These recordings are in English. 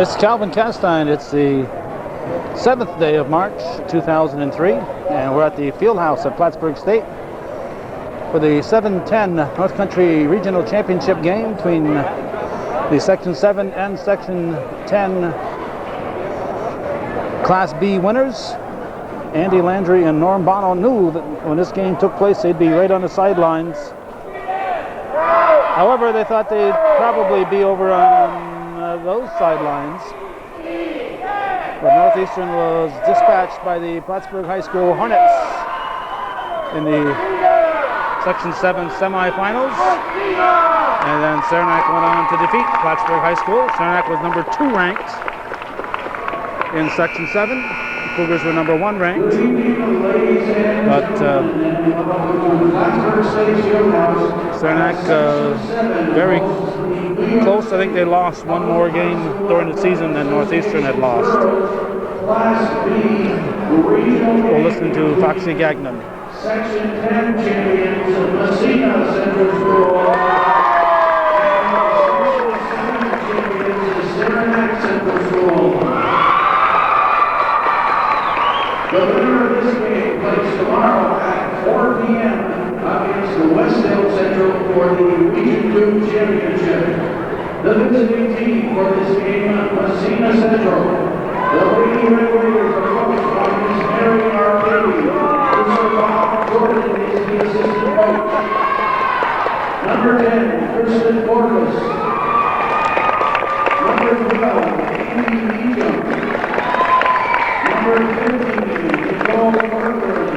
This is Calvin Castine. It's the 7th day of March 2003, and we're at the field house at Plattsburgh State for the 7-10 North Country Regional Championship game between the Section 7 and Section 10 Class B winners. Andy Landry and Norm Bono knew that when this game took place they'd be right on the sidelines. However, they thought they'd probably be over on those sidelines. But Northeastern was dispatched by the Plattsburgh High School Hornets in the Section 7 semifinals. And then Saranac went on to defeat Plattsburgh High School. Saranac was number 2 ranked in Section 7. The Cougars were number 1 ranked. But Saranac very close. I think they lost one more game during the season than Northeastern had lost. We'll listen to Foxy Gagnon. Section 10 champions of Massena Central School. Section 7 champions of Saranac Central School. The winner of this game plays tomorrow at 4 p.m. against the Westdale Central for the Region 2 Championship. The visiting team for this game, Massena Central. The Lady Red Raiders are coached by Miss Mary R. Bailey. Jordan is the assistant coach. Number 10, Kristen Borges. Number 12, Amy Egan. Number 15, Nicole Burberry.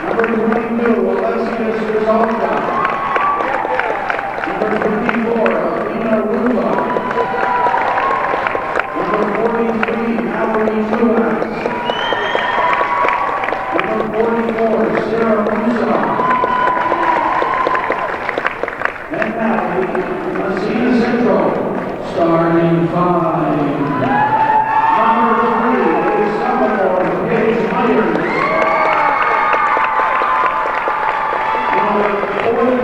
Number 22, Alessia Strazalka. Number 54, Alina Ruba. Number 43, Mallory Truax. 44, Sarah Musa. And now, Massena Central, starting 5. Number 3 is Salvador Paige Myers. Number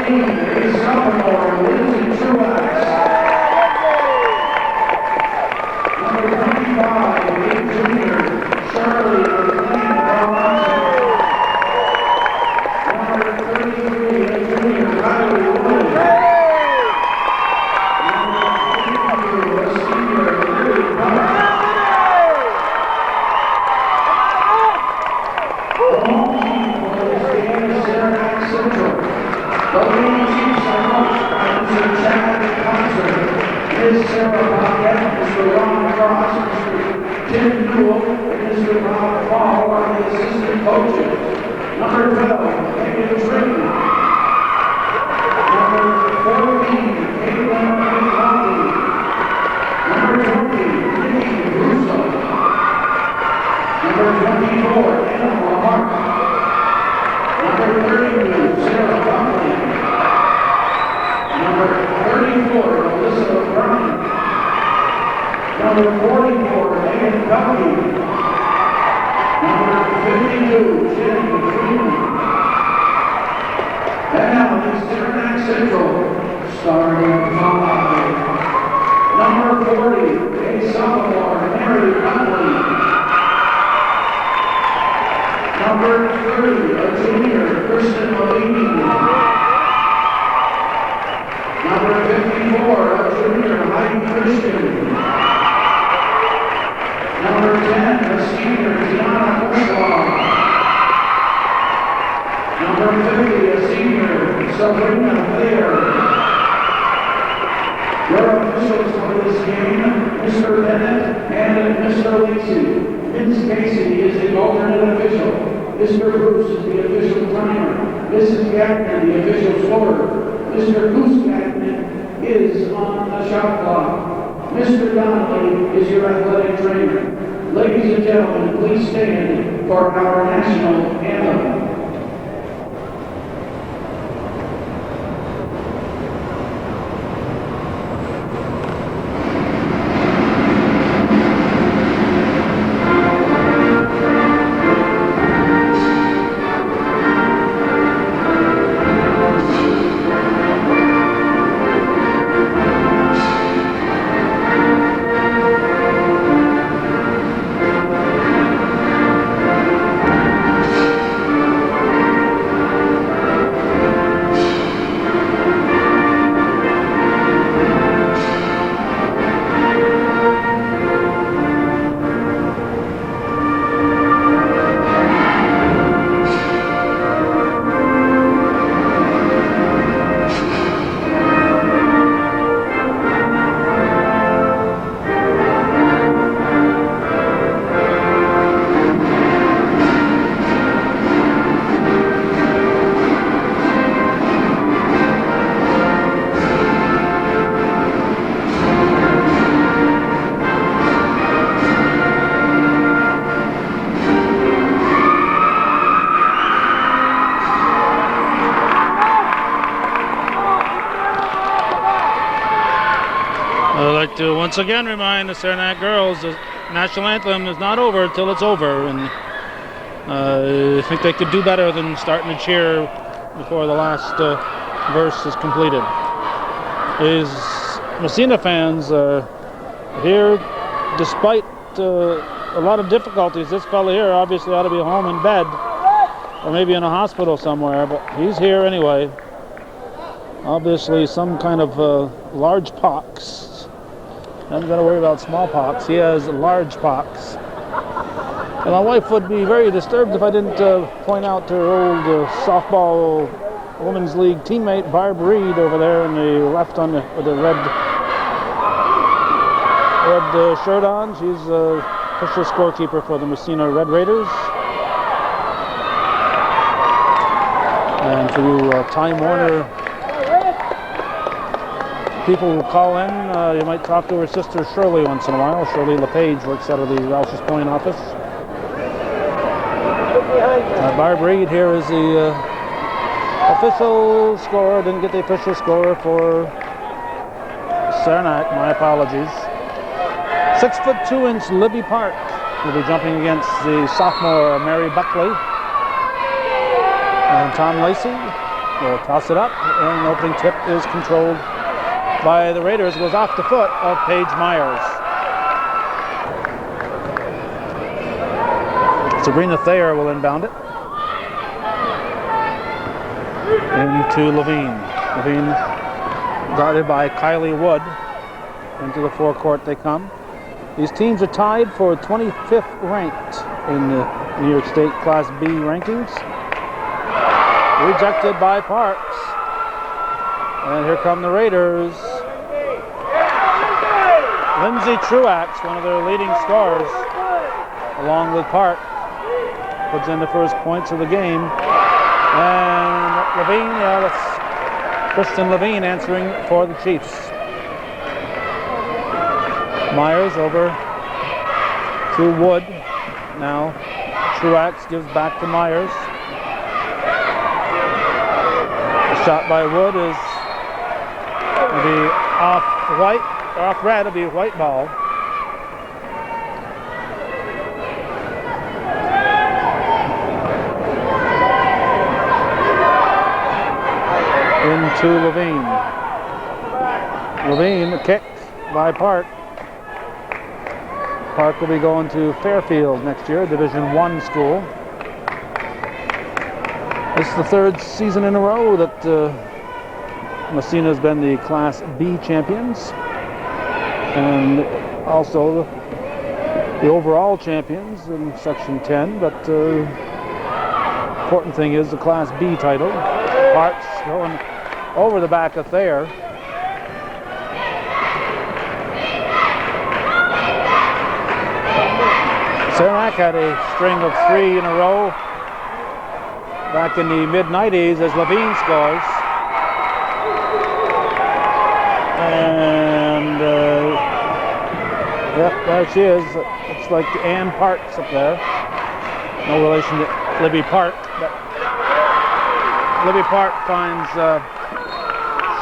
14 is Salvador Lindsay Truax. Number 25 is junior Charlie Arlene Barnes. Number 12, David Trim. Number 14, Caitlin McCauley. Number 20, Nikki Russo. Number 24, Anna Lamar. Number 32, Sarah Buckley. Number 34, Alyssa Brown. Number 44, Megan Duffy. Number 52, Jenny Freeman. And now the Saranac Central, starting 5. Number 40, a sophomore, Mary Conley. Number 30, a junior, Kristen Malini. Number 54, a junior, Heidi Christian. Number 10, a senior, Tiana Kushwaw. Number 50, a senior, Sabrina Thayer. Your officials for this game, Mr. Bennett and Mr. Lacey. Ms. Casey is the alternate official. Mr. Bruce is the official timer. Mrs. Gagnon, the official scorer. Mr. Goose Gagnon is on the shot clock. Mr. Donnelly is your athletic trainer. Ladies and gentlemen, please stand for our national anthem. to once again remind the Saranac girls the national anthem is not over till it's over, and I think they could do better than starting to cheer before the last verse is completed. These Massena fans here, despite a lot of difficulties. This fellow here obviously ought to be home in bed or maybe in a hospital somewhere, but he's here anyway. Obviously some kind of large pox. I'm going to worry about smallpox. He has large pox. And my wife would be very disturbed if I didn't point out to her old softball women's league teammate Barb Reed over there in the left on with the red shirt on. She's official scorekeeper for the Massena Red Raiders. And for you Time Warner people who call in, you might talk to her sister Shirley once in a while. Shirley LePage works out of the Roush's Point office. Barb Reed here is the official scorer. Didn't get the official score for Saranac, my apologies. 6'2" Libby Park will be jumping against the sophomore Mary Buckley. And Tom Lacey will toss it up, and the opening tip is controlled by the Raiders. It goes off the foot of Paige Myers. Sabrina Thayer will inbound it into Levine. Levine guarded by Kylie Wood. Into the forecourt they come. These teams are tied for 25th ranked in the New York State Class B rankings. Rejected by Parks. And here come the Raiders. Lindsay Truax, one of their leading scorers, along with Park, puts in the first points of the game. And Levine, that's Kristen Levine answering for the Chiefs. Myers over to Wood. Now Truax gives back to Myers. The shot by Wood is going to be off red. It'll be a white ball. Into Levine. Levine, a kick by Park. Park will be going to Fairfield next year, Division I school. This is the third season in a row that Massena has been the Class B champions, and also the overall champions in Section 10, but the important thing is the Class B title. Parks going over the back of Thayer. Saranac had a string of 3 in a row back in the mid-90s as Levine scores. And yep, there she is. It's like Ann Parks up there. No relation to Libby Park, but Libby Park finds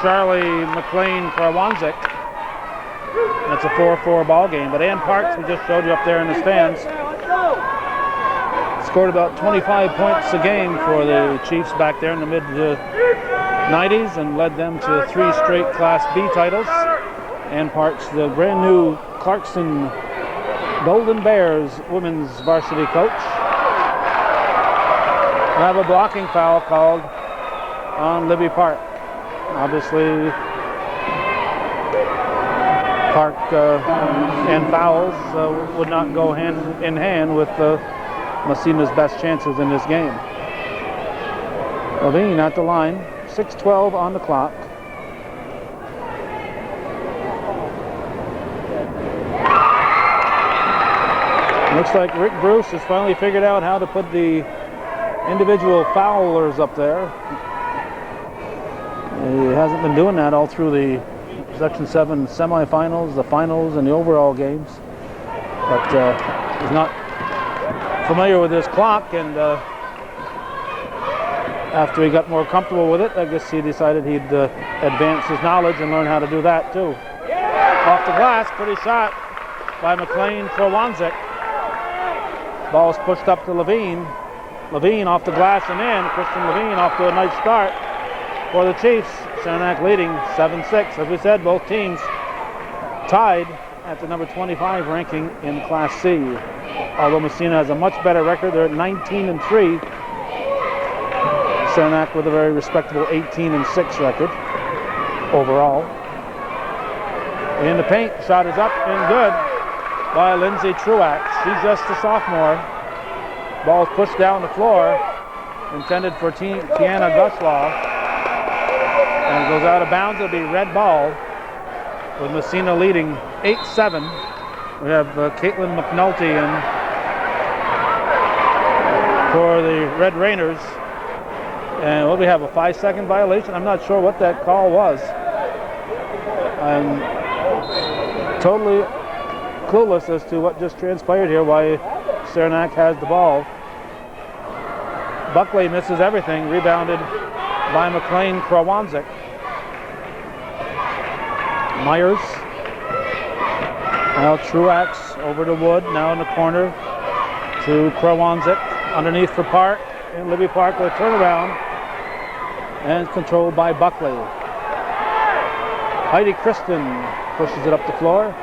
Charlie McLean Karwanzik. That's a 4-4 ball game. But Ann Parks, we just showed you up there in the stands, scored about 25 points a game for the Chiefs back there in the mid-90s and led them to 3 straight Class B titles. Ann Parks, the brand new Clarkson Golden Bears women's varsity coach. We have a blocking foul called on Libby Park. Obviously, Park and fouls would not go hand in hand with Massena's best chances in this game. Levine at the line, 6:12 on the clock. Looks like Rick Bruce has finally figured out how to put the individual foulers up there. He hasn't been doing that all through the Section 7 semifinals, the finals, and the overall games. But he's not familiar with this clock, and after he got more comfortable with it, I guess he decided he'd advance his knowledge and learn how to do that too. Off the glass, pretty shot by McLean Krowanzik. Ball is pushed up to Levine. Levine off the glass and in. Christian Levine off to a nice start for the Chiefs. Saranac leading 7-6. As we said, both teams tied at the number 25 ranking in Class C. Although Massena has a much better record, they're at 19-3. Saranac with a very respectable 18-6 record overall. In the paint, shot is up and good by Lindsay Truax. She's just a sophomore. Ball is pushed down the floor, intended for Tiana Guslaw, and it goes out of bounds. It'll be red ball, with Massena leading 8-7. We have Caitlin McNulty in for the Red Rainers. And what do we have, a 5-second violation? I'm not sure what that call was. I'm totally clueless as to what just transpired here, why Saranac has the ball. Buckley misses everything, rebounded by McLean Krowanzik. Myers. Now Truax over to Wood, now in the corner to Krowanzik. Underneath for Park, and Libby Park with a turnaround, and controlled by Buckley. Heidi Kristen pushes it up the floor.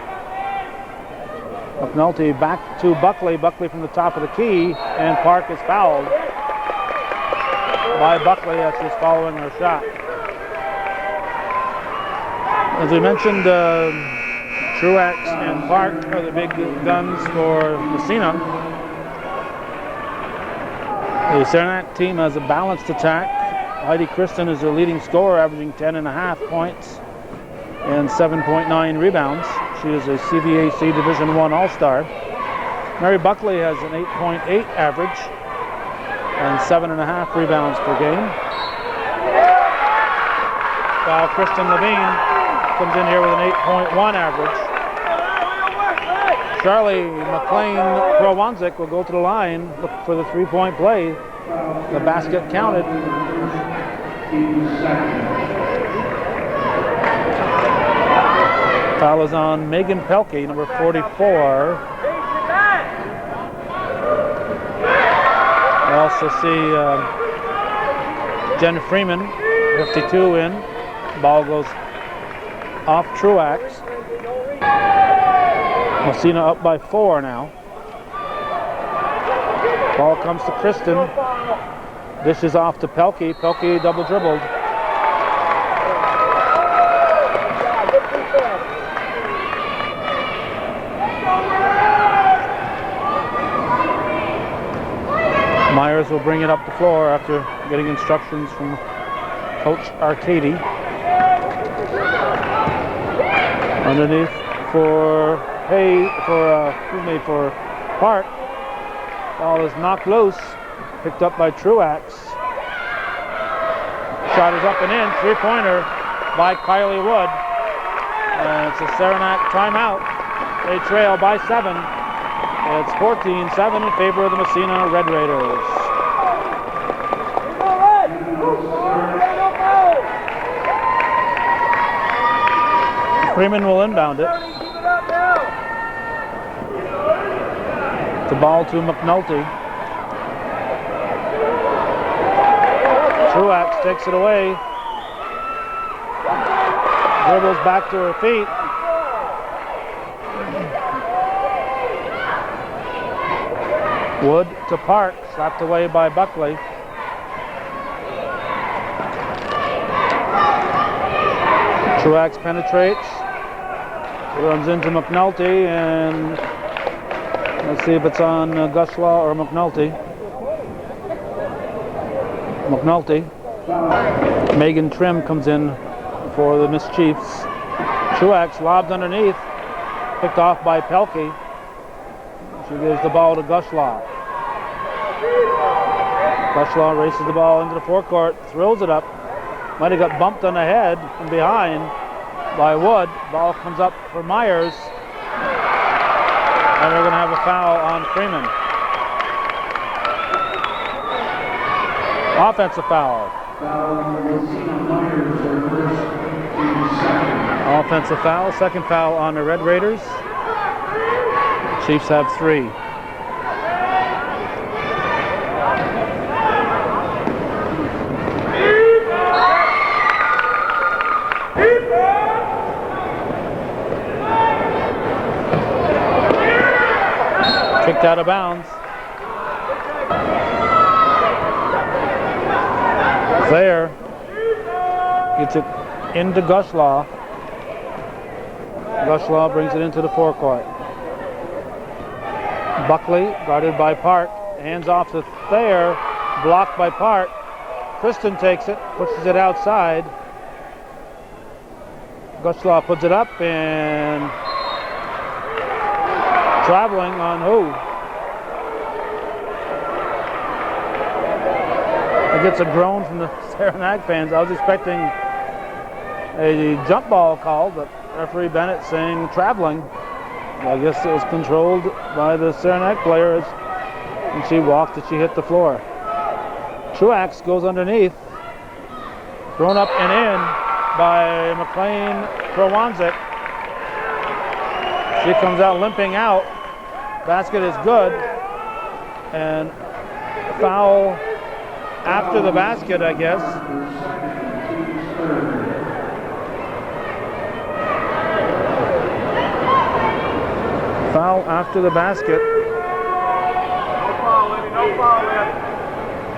McNulty back to Buckley. Buckley from the top of the key, and Park is fouled by Buckley as she's following her shot. As we mentioned, Truax and Park are the big guns for Massena. The Saranac team has a balanced attack. Heidi Kristen is their leading scorer, averaging 10.5 points and 7.9 rebounds. She is a CVAC Division I All-Star. Mary Buckley has an 8.8 average and 7.5 rebounds per game. While Kristen Levine comes in here with an 8.1 average. Charlie McLean Krowanzik will go to the line, look for the three-point play. The basket counted. Foul is on Megan Pelkey, number 44. I also see Jen Freeman, 52 in. Ball goes off Truax. Massena up by 4 now. Ball comes to Kristen. Dishes off to Pelkey. Pelkey double dribbled. Myers will bring it up the floor after getting instructions from Coach Arcady. Underneath for Park. Ball is knocked loose, picked up by Truax. Shot is up and in, three-pointer by Kylie Wood. And it's a Saranac timeout. They trail by 7. It's 14-7 in favor of the Massena Red Raiders. Freeman will inbound it. The ball to McNulty. Truax takes it away. Dribbles back to her feet. Wood to Park, slapped away by Buckley. Truax penetrates, runs into McNulty, and let's see if it's on Guslaw or McNulty. McNulty. Megan Trim comes in for the Miss Chiefs. Truax lobbed underneath, picked off by Pelkey. She gives the ball to Guslaw. Guslaw races the ball into the forecourt, throws it up. Might have got bumped on the head from behind by Wood. Ball comes up for Myers. And we're going to have a foul on Freeman. Offensive foul. Foul on Massena Myers, her first Offensive foul, second foul on the Red Raiders. Chiefs have 3. Kicked out of bounds. Thayer gets it into Gushlaw. Gushlaw brings it into the forecourt. Buckley, guarded by Park, hands off to Thayer, blocked by Park. Kristen takes it, pushes it outside. Gushlaw puts it up and traveling on who? It gets a groan from the Saranac fans. I was expecting a jump ball call, but referee Bennett saying traveling. I guess it was controlled by the Saranac player and she walked and she hit the floor. Truax goes underneath. Thrown up and in by McLean Krawanzik. She comes out limping out. Basket is good. And foul after the basket, I guess. Foul after the basket. No foul,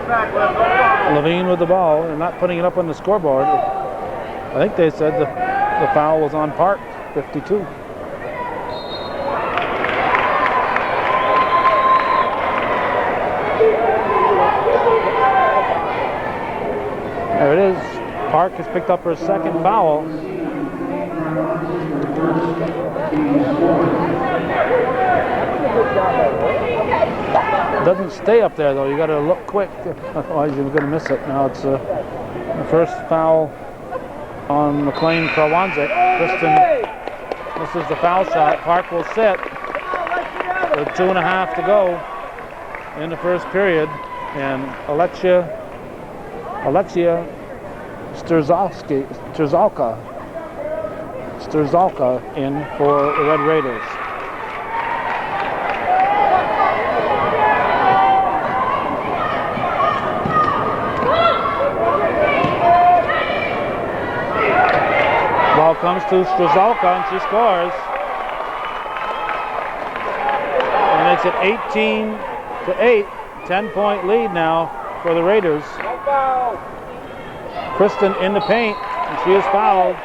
Back, no foul. Levine with the ball and not putting it up on the scoreboard. I think they said the foul was on Park, 52. There it is. Park has picked up her second foul. Doesn't stay up there though. You got to look quick, otherwise you're going to miss it. Now it's the first foul on McLean Krawanzik. Kristen misses the foul shot. Park will sit with 2.5 to go in the first period, and Alexia Strzalka in for the Red Raiders. Ball comes to Strzalka and she scores. And makes it 18-8. 10-point lead now for the Raiders. Kristen in the paint, and she is fouled.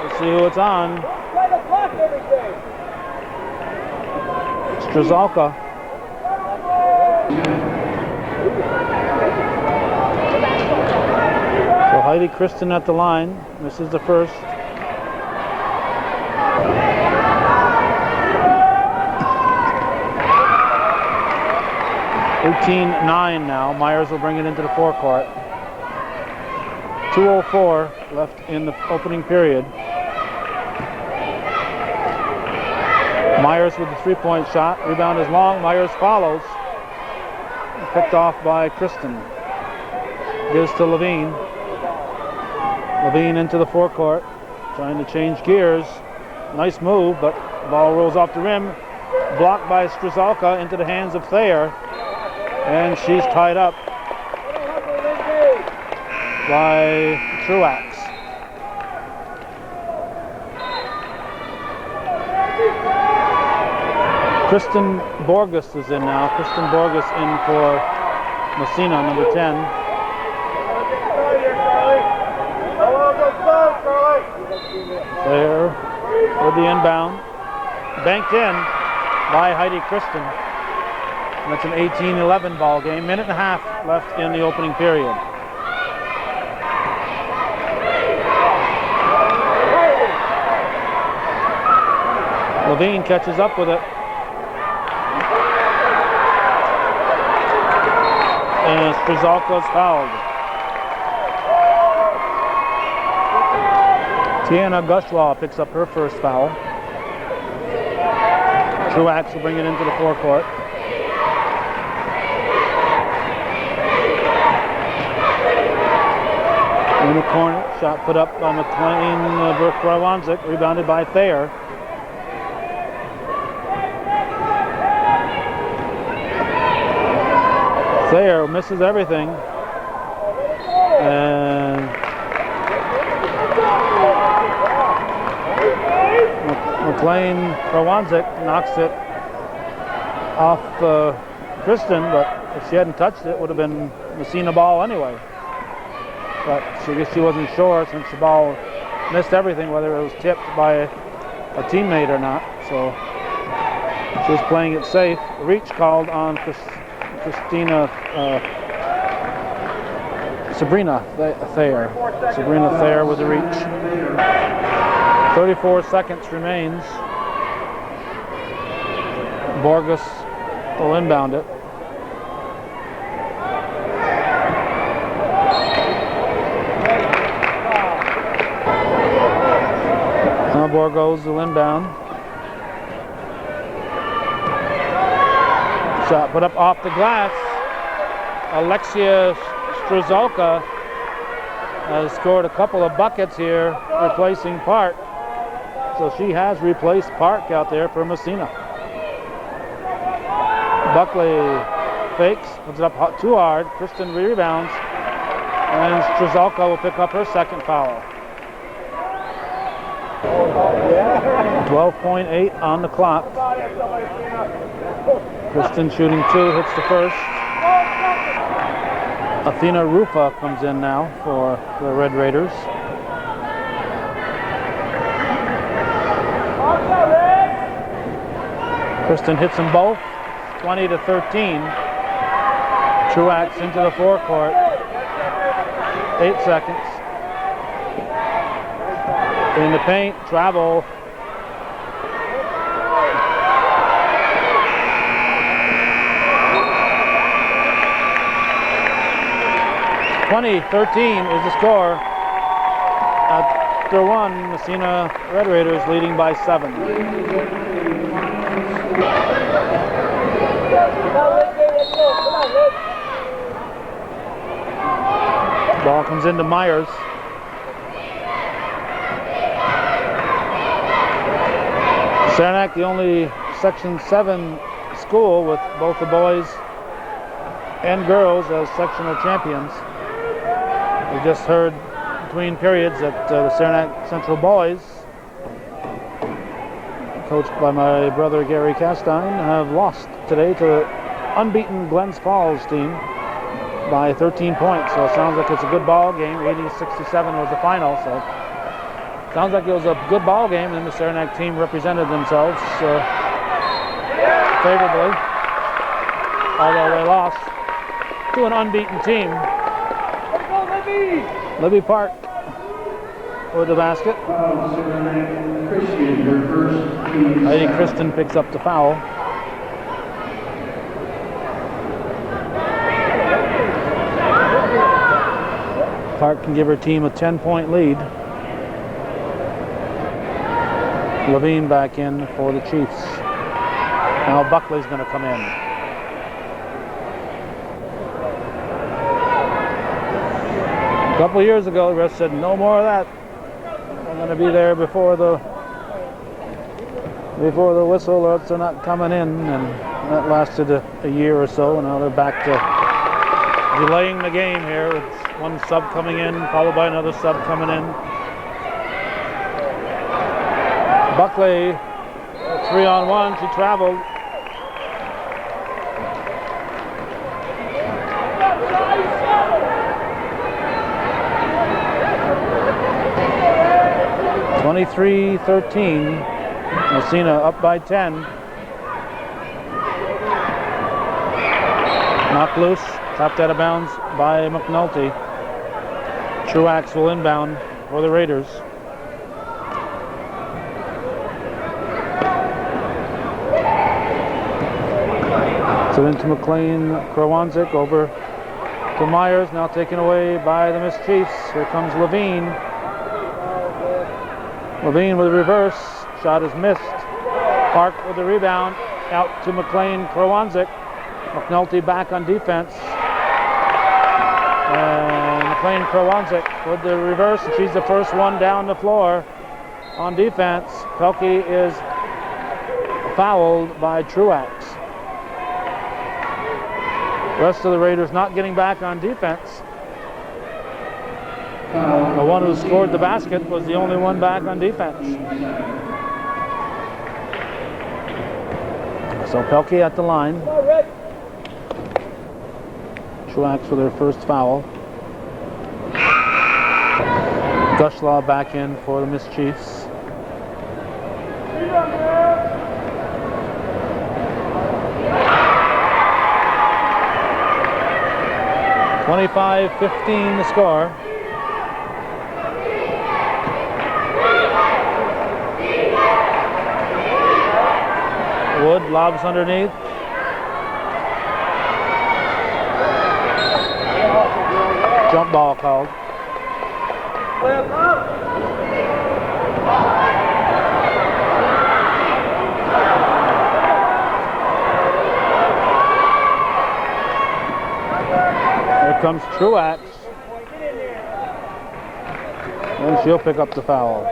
Let's see who it's on. Strzalka. So Heidi Kristen at the line. This is the first. (18-9) now. Myers will bring it into the forecourt. 2:04 left in the opening period. Myers with the three-point shot. Rebound is long. Myers follows. Picked off by Kristen. Gives to Levine. Levine into the forecourt. Trying to change gears. Nice move, but the ball rolls off the rim. Blocked by Strzalka into the hands of Thayer. And she's tied up by Truax. Kristen Borges is in now. Kristen Borges in for Massena, number 10. There with the inbound. Banked in by Heidi Kristen. And that's an 18-11 ball game. Minute and a half left in the opening period. Levine catches up with it. And Strzalka's fouled. Tiana Gushlaw picks up her first foul. Truax will bring it into the forecourt. In the corner, Shot put up by McLean Krawanzik, rebounded by Thayer. Thayer misses everything. And McLean Krawanzik knocks it off Kristen, but if she hadn't touched it, it would have been Massena ball anyway. But I guess she wasn't sure since the ball missed everything, whether it was tipped by a teammate or not. So she was playing it safe. Reach called on Sabrina Thayer. Sabrina Thayer with the reach. 34 seconds remains. Borges will inbound it. Now Borges will inbound. Shot put up off the glass. Alexia Strzelka has scored a couple of buckets here, replacing Park. So she has replaced Park out there for Massena. Buckley fakes, puts it up too hard. Kristen rebounds, and Strzelka will pick up her second foul. 12.8 on the clock. Kristen shooting two, hits the first. Athena Rufa comes in now for the Red Raiders. Kristen hits them both, 20-13. Truax into the forecourt. 8 seconds. In the paint, travel. .13 is the score. After one, Massena Red Raiders leading by 7. Ball comes into Myers. Saranac, the only Section 7 school with both the boys and girls as sectional champions. We just heard between periods that the Saranac Central boys, coached by my brother Gary Castine, have lost today to the unbeaten Glens Falls team by 13 points. So it sounds like it's a good ball game. 80-67 was the final. So it sounds like it was a good ball game, and the Saranac team represented themselves favorably, although they lost to an unbeaten team. Libby Park with the basket. I think Kristen picks up the foul. Park can give her team a 10-point lead. Levine back in for the Chiefs. Now Buckley's going to come in. A couple years ago, the ref said, no more of that. I'm going to be there before the whistle, or else they're not coming in. And that lasted a year or so, and now they're back to delaying the game here with one sub coming in, followed by another sub coming in. Buckley, 3-on-1, she traveled. (23-13). Massena up by 10. Knocked loose, tapped out of bounds by McNulty. Truax will inbound for the Raiders. So into McLean Krawanzik, over to Myers, now taken away by the Miss Chiefs. Here comes Levine. Levine with a reverse, shot is missed. Park with the rebound, out to McLean Krawanzik. McNulty back on defense. And McLean Krawanzik with the reverse, and she's the first one down the floor on defense. Pelkey is fouled by Truax. The rest of the Raiders not getting back on defense. The one who scored the basket was the only one back on defense. So Pelkey at the line. Truax for their first foul. Gushlaw back in for the Mischiefs. (25-15) the score. Wood lobs underneath. Jump ball called. Here comes Truax. And she'll pick up the foul.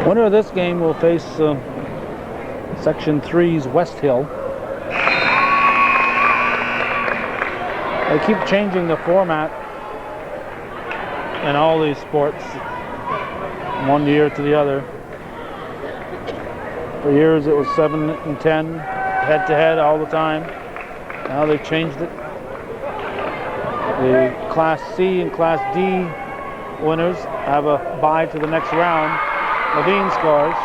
Winner of this game will face Section 3's West Hill. They keep changing the format in all these sports, one year to the other. For years it was 7 and 10, head-to-head all the time. Now they've changed it. The Class C and Class D winners have a bye to the next round. Levine scores.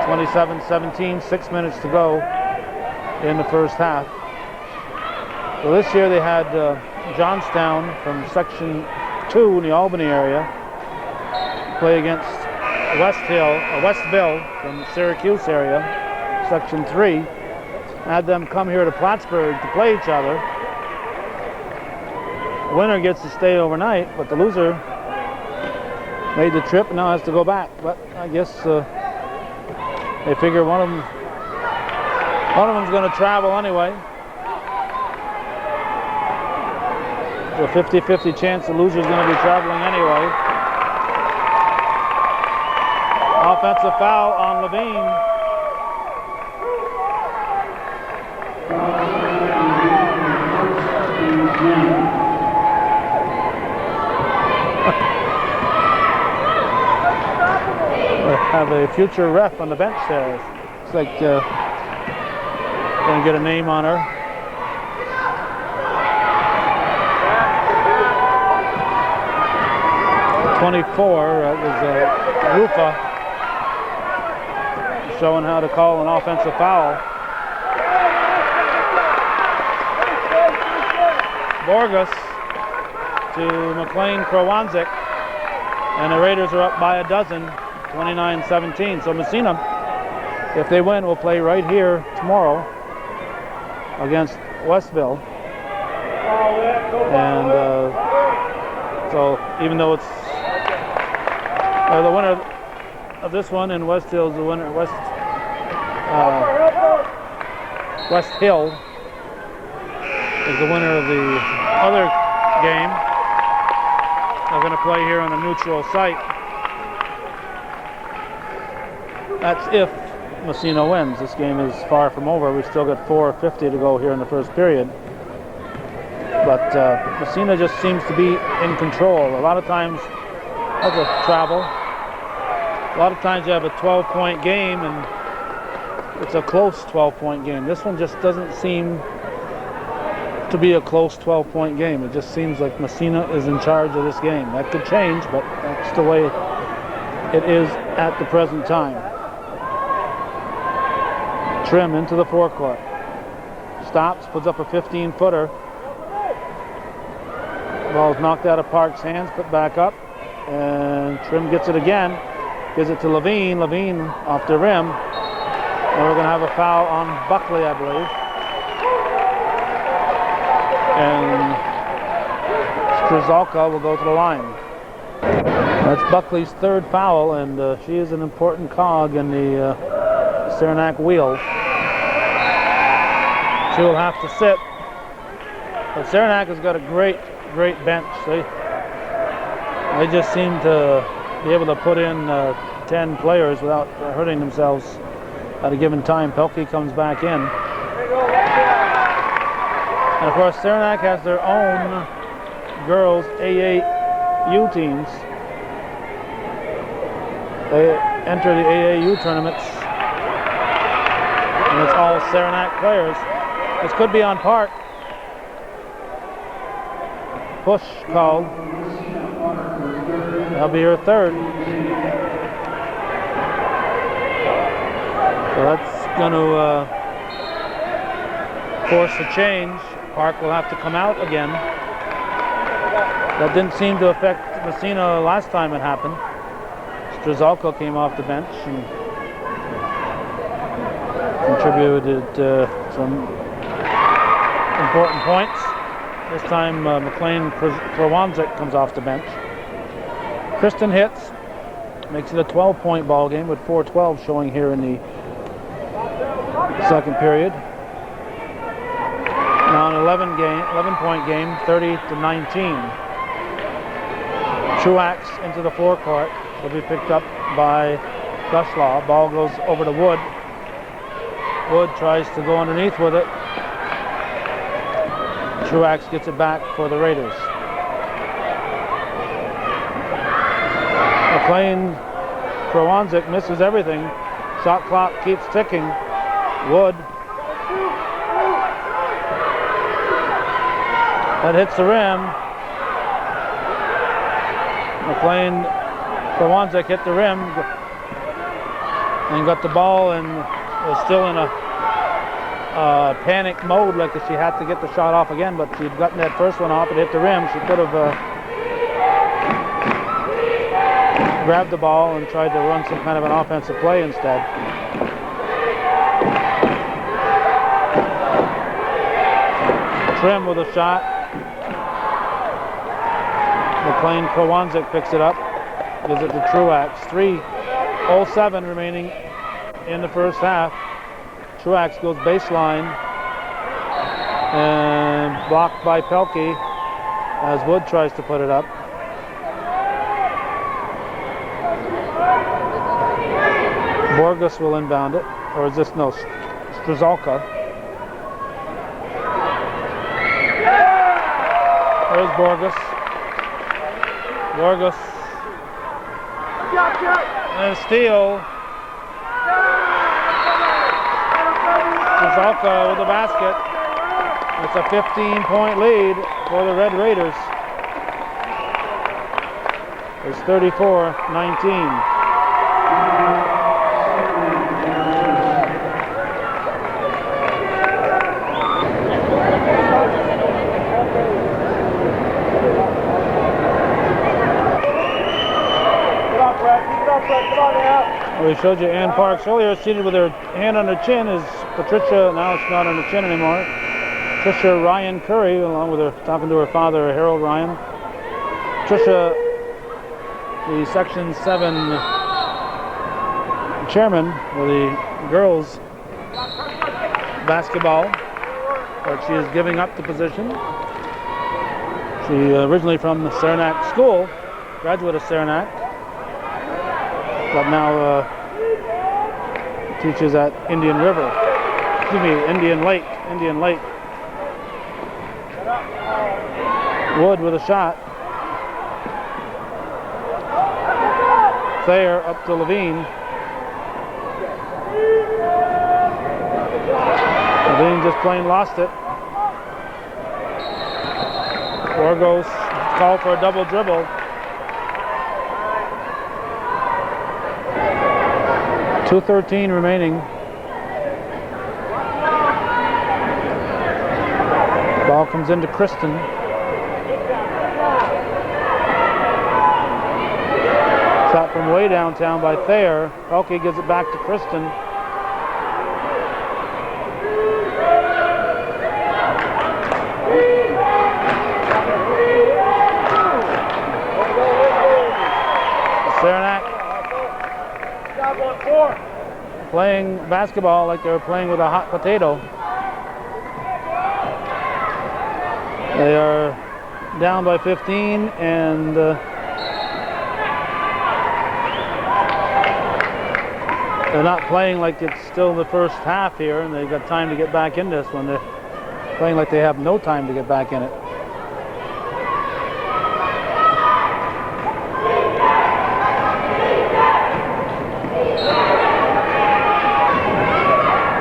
27-17, 6 minutes to go in the first half. So this year they had Johnstown from Section 2 in the Albany area play against Westville from the Syracuse area, Section 3. Had them come here to Plattsburgh to play each other. The winner gets to stay overnight, but the loser made the trip and now has to go back. But I guess they figure one of them's going to travel anyway. There's a 50-50 chance the loser's going to be traveling anyway. Offensive foul on Levine. Have a future ref on the bench there. It's like going to get a name on her. (24) was Rufa showing how to call an offensive foul. Borges to McLean Krawanzik, and the Raiders are up by a dozen. 29-17. So Massena, if they win, will play right here tomorrow against Westville. And so even though it's the winner of this one, and West Hill is the winner. West Hill is the winner of the other game. They're going to play here on a neutral site. That's if Massena wins. This game is far from over. We still got 4:50 to go here in the first period. But Massena just seems to be in control. A lot of times, that's a travel. A lot of times you have a 12-point game and it's a close 12-point game. This one just doesn't seem to be a close 12-point game. It just seems like Massena is in charge of this game. That could change, but that's the way it is at the present time. Trim into the forecourt. Stops, puts up a 15-footer. Ball's knocked out of Park's hands, put back up. And Trim gets it again. Gives it to Levine. Levine off the rim. And we're going to have a foul on Buckley, I believe. And Strzelka will go to the line. That's Buckley's third foul, and she is an important cog in the Saranac wheel. She will have to sit But Saranac has got a great bench. They just seem to be able to put in 10 players without hurting themselves at a given time. Pelkey comes back in. And of course, Saranac has their own girls AAU teams. They enter the AAU tournaments, and it's all Saranac players. This could be on Park. Push called. That'll be her third. So that's going to force a change. Park will have to come out again. That didn't seem to affect Massena last time it happened. Strzelka came off the bench and contributed some important points. This time McLean Krawanczyk comes off the bench. Kristen hits, makes it a 12-point ball game with 4-12 showing here in the second period. Now an 11-point game, 30-19. Truax into the forecourt. Will be picked up by Gushlaw. Ball goes over to Wood. Wood tries to go underneath with it. Truax gets it back for the Raiders. McLean Krawanczyk misses everything. Shot clock keeps ticking. Wood. That hits the rim. McLean Krawanczyk hit the rim and got the ball and was still in a panic mode, like she had to get the shot off again, but she'd gotten that first one off and hit the rim. She could have grabbed the ball and tried to run some kind of an offensive play instead. Trim with a shot. McLean Krawanczyk picks it up. Gives it to Truax. 3:07 remaining in the first half. Truax goes baseline and blocked by Pelkey as Wood tries to put it up. Borges will inbound it, or is this no? Strzelka. There's Borges. Borges. And a steal. Strzelka with the basket. It's a 15-point lead for the Red Raiders. It's 34-19. We showed you Ann Parks earlier, seated with her hand on her chin, is Patricia. Now it's not on her chin anymore. Patricia Ryan Curry, along with her, talking to her father, Harold Ryan. Patricia, the Section 7 chairman of the girls basketball, but she is giving up the position. She originally from the Saranac School, graduate of Saranac, but now teaches at Indian Lake. Wood with a shot. Thayer up to Levine. Levine just plain lost it. Borges called for a double dribble. 2:13 remaining. Ball comes into Kristen. Shot from way downtown by Thayer. Pelkey gives it back to Kristen. Saranac playing basketball like they were playing with a hot potato. They are down by 15, and they're not playing like it's still the first half here, and they've got time to get back in this one. They're playing like they have no time to get back in it.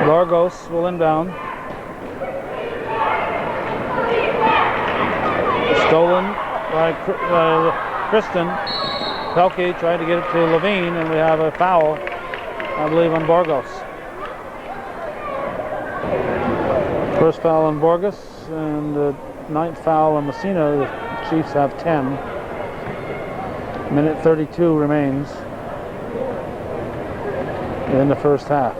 Largos will inbound. Stolen by Kristen. Pelkey tried to get it to Levine, and we have a foul, I believe, on Borgos. First foul on Borgos, and the ninth foul on Massena. The Chiefs have 10. Minute 32 remains in the first half.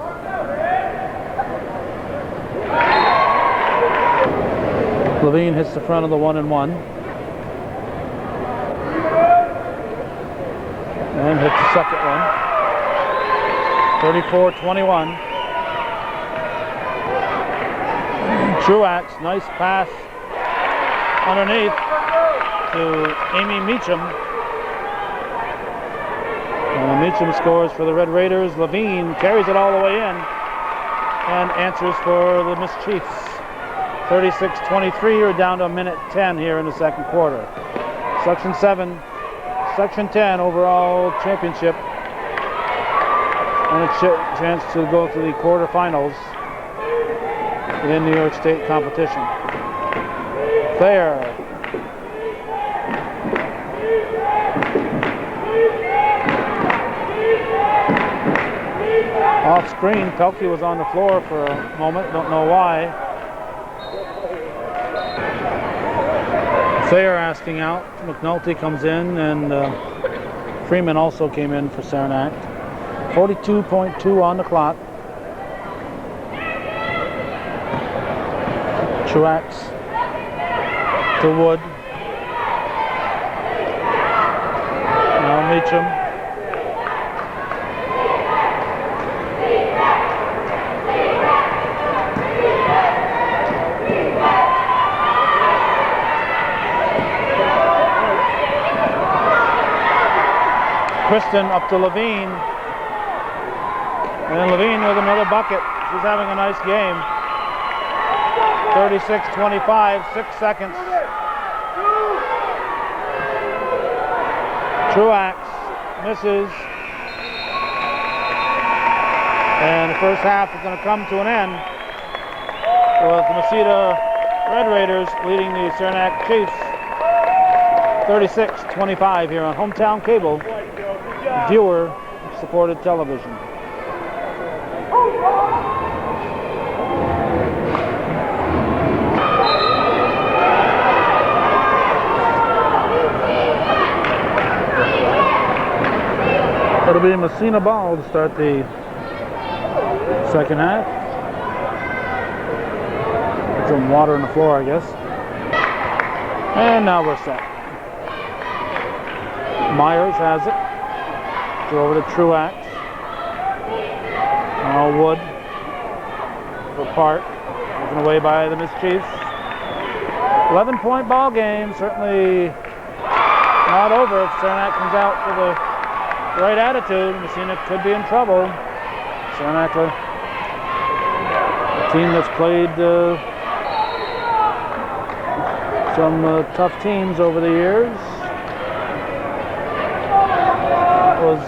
Levine hits the front of the 1-and-1. And hits the second one. 34-21. Truax, nice pass underneath to Amy Meacham. And Meacham scores for the Red Raiders. Levine carries it all the way in and answers for the Miss Chiefs. 36-23, we're down to a minute 10 here in the second quarter. Section 7, Section 10 overall championship, and a chance to go to the quarterfinals in New York State competition. Thayer. Off screen, Pelkey was on the floor for a moment, don't know why. Thayer asking out. McNulty comes in, and Freeman also came in for Saranac. 42.2 on the clock. Truax to Wood. Now Meacham. Kristen up to Levine, and Levine with another bucket. She's having a nice game. 36-25, 6 seconds. Truax misses, and the first half is going to come to an end with the Massena Red Raiders leading the Saranac Chiefs 36-25 here on Hometown Cable, viewer-supported television. It'll be Massena ball to start the second half. Some water on the floor, I guess. And now we're set. Myers has it. Go over to Truax. Now Wood for Park. Taken away by the Miss Chiefs. 11-point ball game. Certainly not over if Saranac comes out with a right attitude. Massena could be in trouble. Saranac, a team that's played some tough teams over the years. That was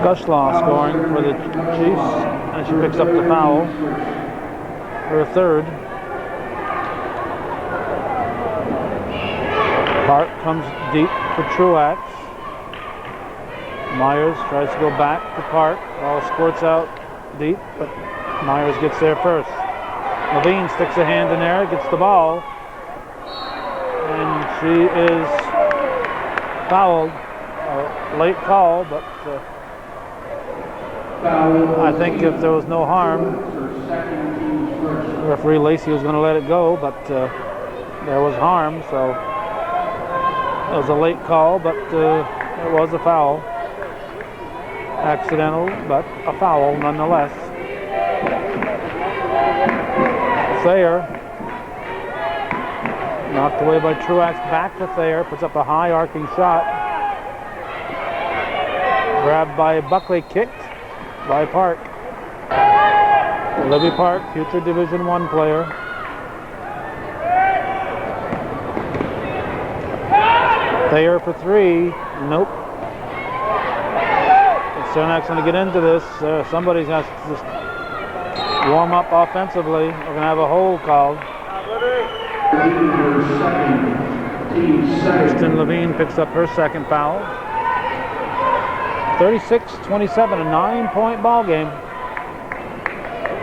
Gushlaw scoring for the Chiefs, and she picks up the foul for a third. Park comes deep for Truax. Myers tries to go back to Park. Ball squirts out deep, but Myers gets there first. Levine sticks a hand in there, gets the ball, and she is fouled. A late call, but I think if there was no harm, referee Lacey was going to let it go, but there was harm, so it was a late call, but it was a foul. Accidental, but a foul nonetheless. Thayer Knocked away by Truax, back to Thayer, puts up a high arcing shot. Grabbed by Buckley, kicked by Park. Libby Park, future Division I player. Thayer for three, nope. Saranac's going to get into this. Somebody's has to just warm up offensively. We're going to have a hold called. Kristen Levine picks up her second foul. 36-27, a 9-point ball game.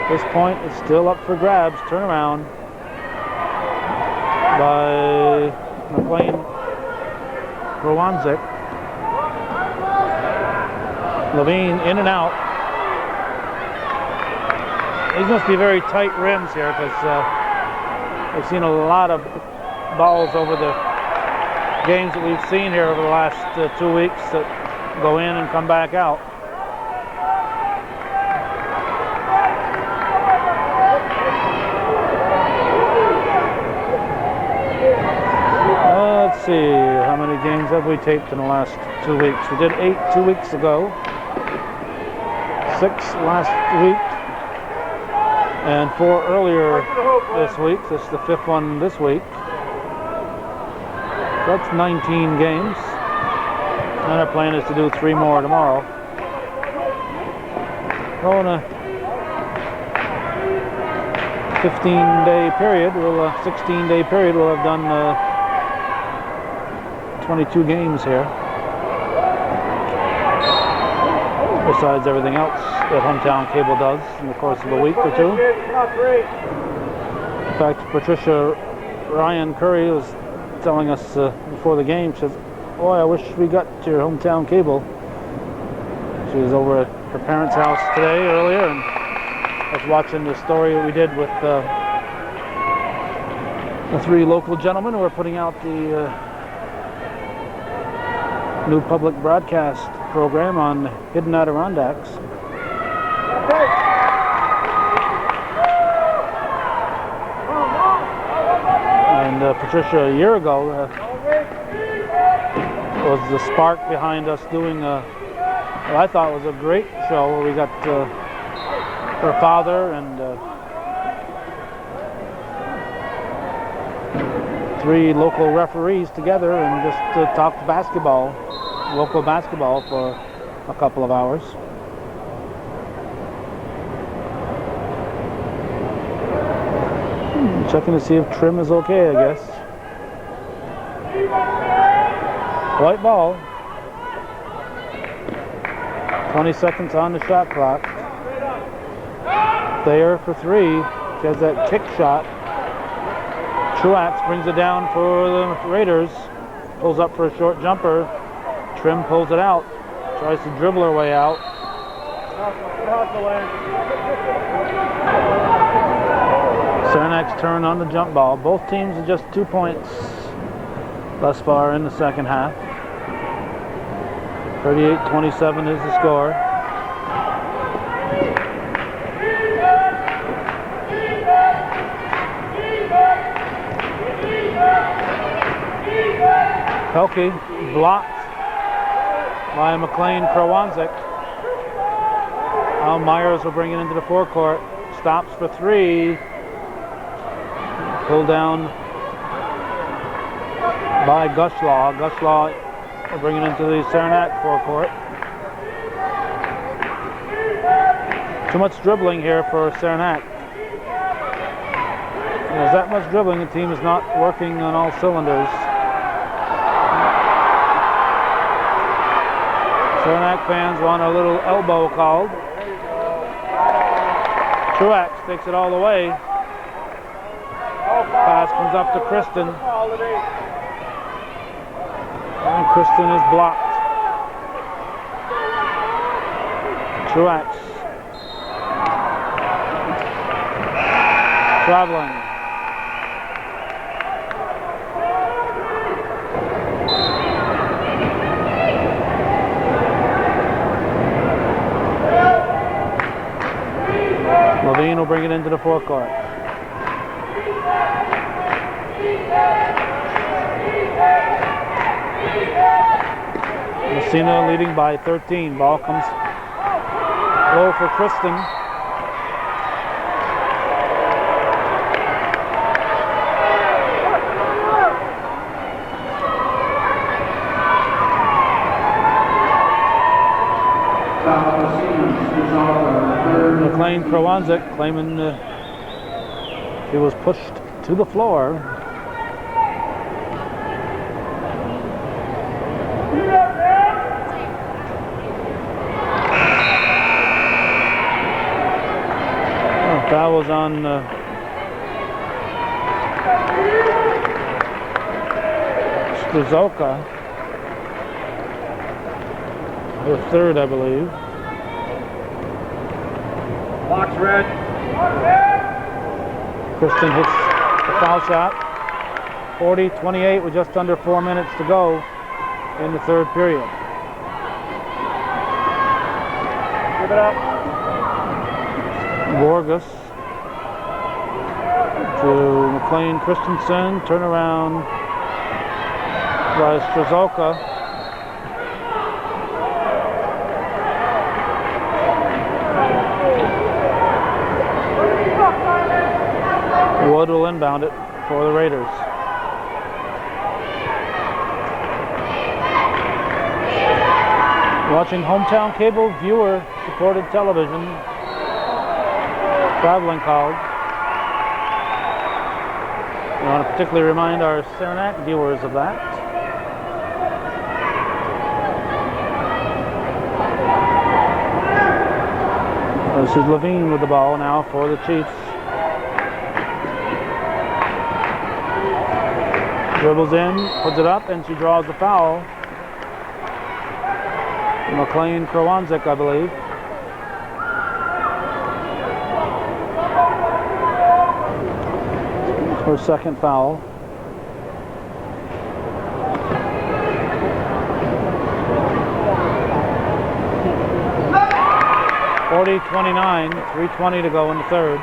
This point is still up for grabs. Turnaround by McLean Rowanzik. Levine in and out. These must be very tight rims here because we've seen a lot of balls over the games that we've seen here over the last 2 weeks that go in and come back out. Let's see, how many games have we taped in the last 2 weeks? We did 8 2 weeks ago, 6 last week, and 4 earlier this week. This is the 5th one this week. So that's 19 games. And our plan is to do 3 more tomorrow. So in a 15-day period, 16-day period, we'll have done 22 games here. Besides everything else that Hometown Cable does in the course of a week or 2. In fact, Patricia Ryan Curry was telling us before the game, she says, "Boy, I wish we got to your Hometown Cable." She was over at her parents' house today earlier and was watching the story that we did with the 3 local gentlemen who are putting out the new public broadcast program on Hidden Adirondacks. And Patricia, a year ago, was the spark behind us doing what I thought was a great show where we got her father and 3 local referees together and just talked basketball, local basketball, for a couple of hours. Checking to see if trim is okay, I guess. White ball. 20 seconds on the shot clock. Thayer for 3. She has that kick shot. Truax brings it down for the Raiders. Pulls up for a short jumper. Trim pulls it out. Tries to dribble her way out. Saranac's turn on the jump ball. Both teams are just 2 points thus far in the second half. 38-27 is the score. Pelkey blocked by McLean Krawanzik. Al Myers will bring it into the forecourt. Stops for 3. Pulled down by Gushlaw. Gushlaw will bring it into the Saranac forecourt. Too much dribbling here for Saranac. There's that much dribbling, the team is not working on all cylinders. Saranac fans want a little elbow called. Truax takes it all the way. Pass comes up to Kristen. And Kristen is blocked. Truax. Traveling. Levine will bring it into the forecourt. Massena leading by 13. Ball comes low for Kristen. McLean Krawanzik claiming he was pushed to the floor. Foul was on Struzoka, her third, I believe. Box red. Kristen hits the foul shot. 40-28 with just under 4 minutes to go in the third period. Give it up. Borges to McLean Christensen, turnaround by Struzoka. Wood will inbound it for the Raiders. Watching hometown cable viewer supported television. Traveling called. I want to particularly remind our Saranac viewers of that. This is Levine with the ball now for the Chiefs. Dribbles in, puts it up, and she draws the foul. McLean Krawanzik, I believe. Her second foul. (40-29), 3:20 to go in the third.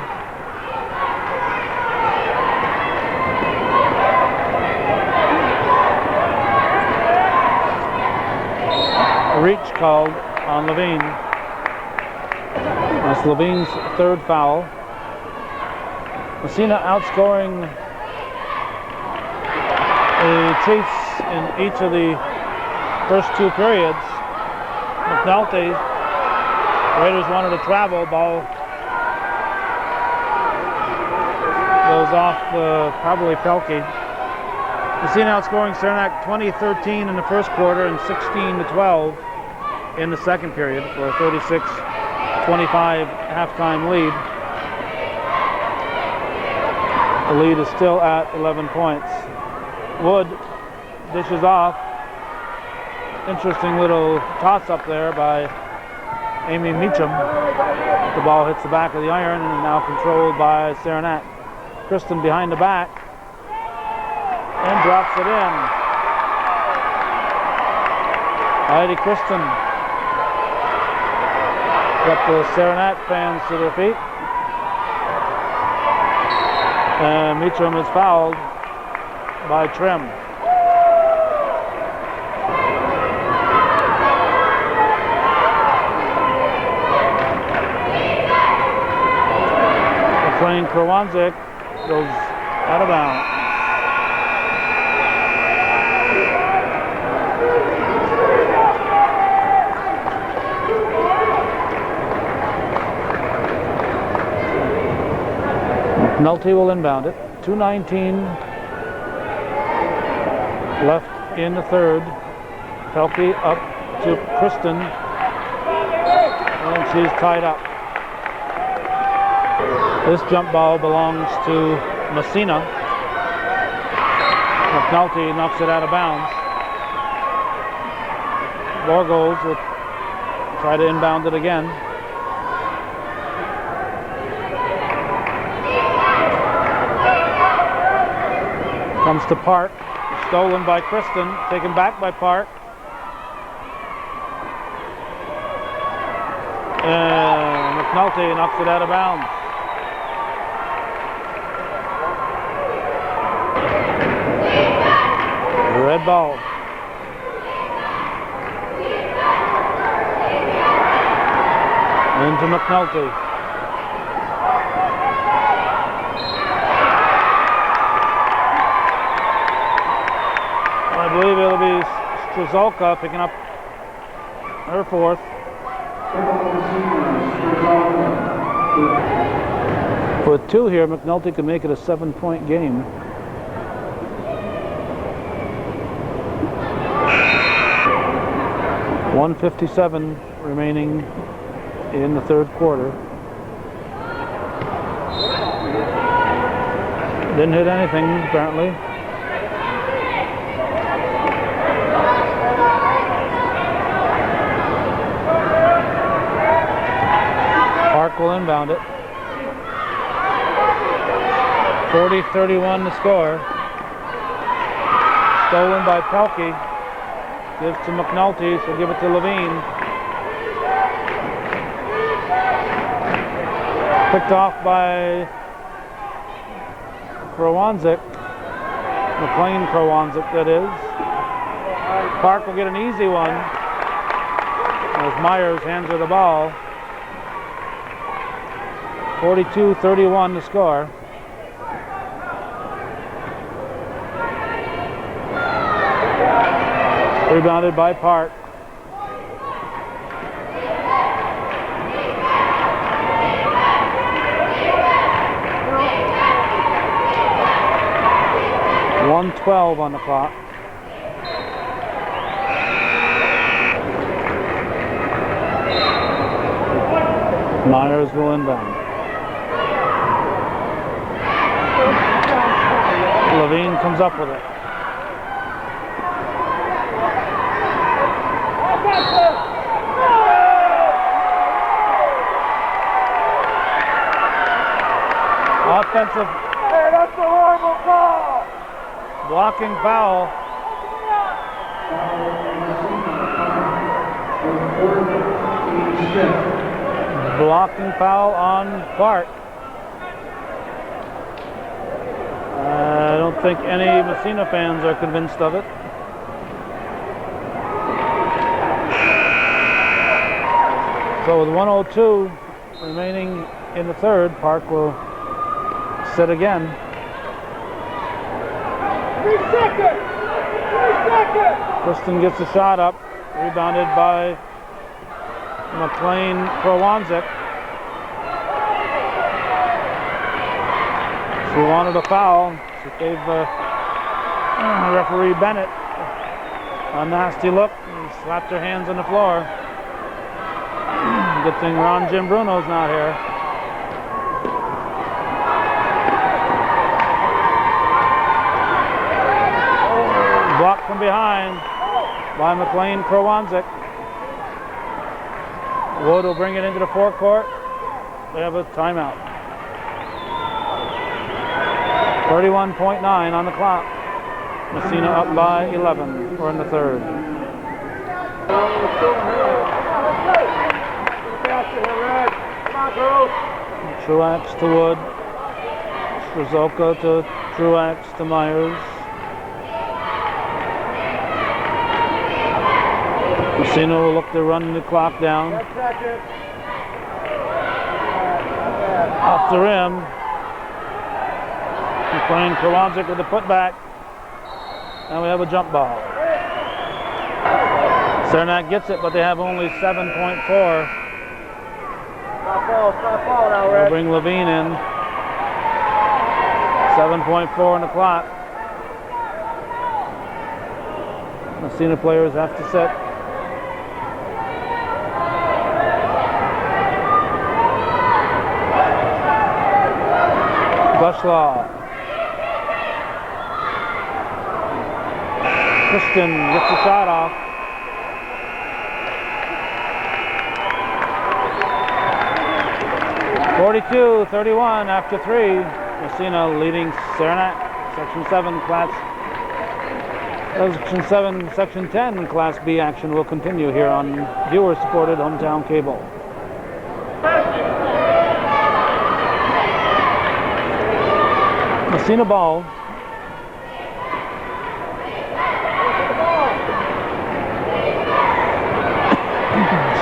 A reach called on Levine. That's Levine's third foul. Massena outscoring the Chiefs in each of the first two periods. McNulty, Raiders wanted to travel, ball goes off probably Pelkey. Massena outscoring Saranac 20-13 in the first quarter and 16-12 in the second period for a 36-25 halftime lead. The lead is still at 11 points. Wood dishes off. Interesting little toss-up there by Amy Meacham. The ball hits the back of the iron and is now controlled by Saranac. Kristen behind the back and drops it in. Heidi Kristen got the Saranac fans to their feet. And Meacham is fouled by Trim. McLean Krawanzik goes out of bounds. McNulty will inbound it. 2:19 left in the third. Pelkey up to Kristen, and she's tied up. This jump ball belongs to Massena. McNulty knocks it out of bounds. Borgold will try to inbound it again. Comes to Park, stolen by Kristen, taken back by Park. And McNulty knocks it out of bounds. Red ball. Into McNulty. I believe it'll be Strzelka picking up her fourth. With 2 here, McNulty can make it a 7-point game. .157 remaining in the third quarter. Didn't hit anything, apparently. Park will inbound it. 40-31 the score. Stolen by Pelkey. Gives to McNulty, so give it to Levine. Picked off by Krowanczyk. McLean Krowanczyk, that is. Park will get an easy one as Myers hands her the ball. 42-31 the score. Rebounded by Park. .112 on the clock. Myers will inbound. Levine comes up with it. Offensive. Hey, that's a horrible call. Blocking foul. Blocking foul on Park. I don't think any Massena fans are convinced of it. So with 1:02 remaining in the third, Park will sit again. 3 seconds. 3 seconds. Kristen gets the shot up, rebounded by McLean Krowanczyk. She wanted a foul. She gave referee Bennett a nasty look and slapped her hands on the floor. Good thing Ron Jim Bruno's not here. Blocked from behind by McLean Krowanczyk. Wood will bring it into the forecourt. They have a timeout. 31.9 on the clock. Massena up by 11. We're in the third. Truax to Wood. Strzelka to Truax to Myers. Massena will look to run the clock down. Off the rim. McLean Krowanczyk with the putback. And we have a jump ball. Saranac gets it, but they have only 7.4. Stop ball now, We'll Red. bring Levine in. 7.4 on the clock. Massena players have to sit. Bushelaw. Kristen gets the shot off. .42-31 after 3. Massena leading Saranac. Section 7 class. Section 7, Section 10 Class B action will continue here on viewer-supported hometown cable. Massena ball.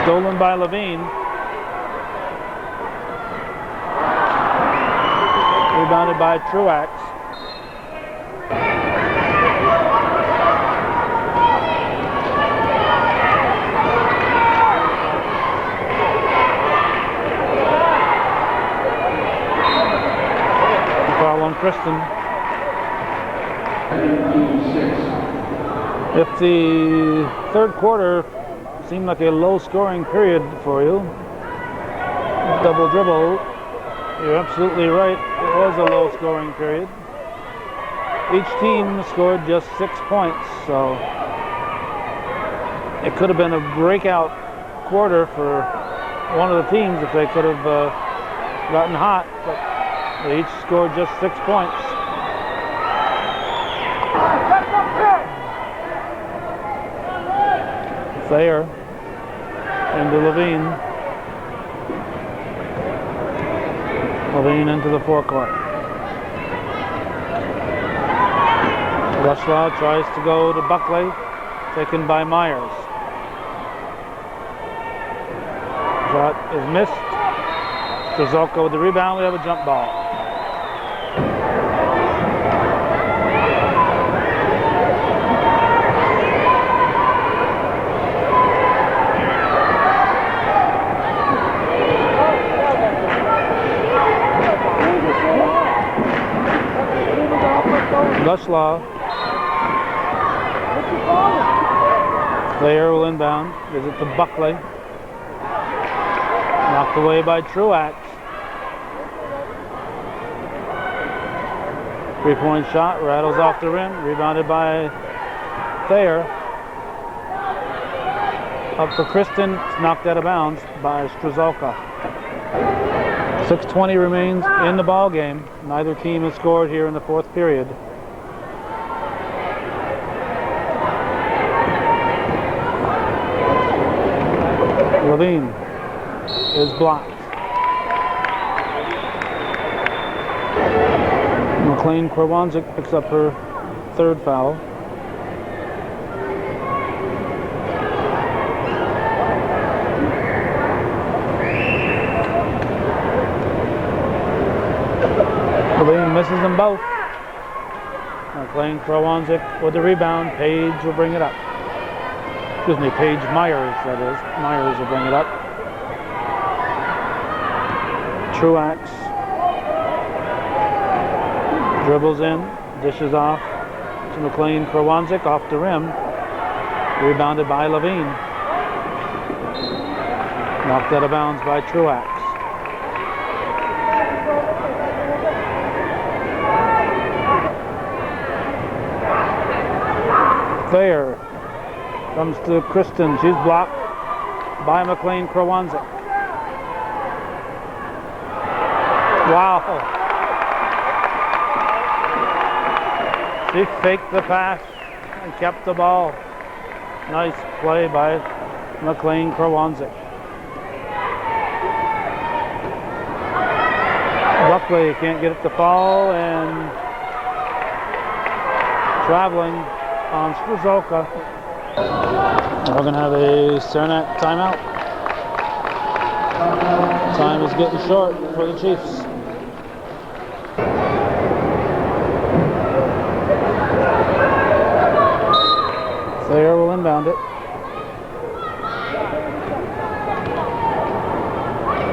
Stolen by Levine. Rebounded by Truax. Foul on Kristen. If the third quarter seemed like a low-scoring period for you, double dribble, you're absolutely right. It was a low-scoring period. Each team scored just 6 points, so it could have been a breakout quarter for one of the teams if they could have gotten hot, but they each scored just 6 points. Thayer into Levine. Levine into the forecourt. Rushlaw tries to go to Buckley, taken by Myers. Shot is missed. Strzelka with the rebound. We have a jump ball. Rushlaw. Thayer will inbound. Gives it to Buckley. Knocked away by Truax. 3-point shot. Rattles off the rim. Rebounded by Thayer. Up for Kristen. It's knocked out of bounds by Strzelka. 6:20 remains in the ball game. Neither team has scored here in the fourth period. Levine is blocked. McLean Krawanzik picks up her third foul. Levine misses them both. McLean Krawanzik with the rebound. Page will bring it up. Excuse me, Paige Myers, that is. Myers will bring it up. Truax dribbles in, dishes off to McLean Krawanzik off the rim. Rebounded by Levine. Knocked out of bounds by Truax. Thayer comes to Kristen. She's blocked by McLean Krawanzik. Wow. She faked the pass and kept the ball. Nice play by McLean Krawanzik. Buckley can't get it to fall, and traveling on Strzelka. We're going to have a Saranac timeout. Time is getting short for the Chiefs. Thayer will inbound it.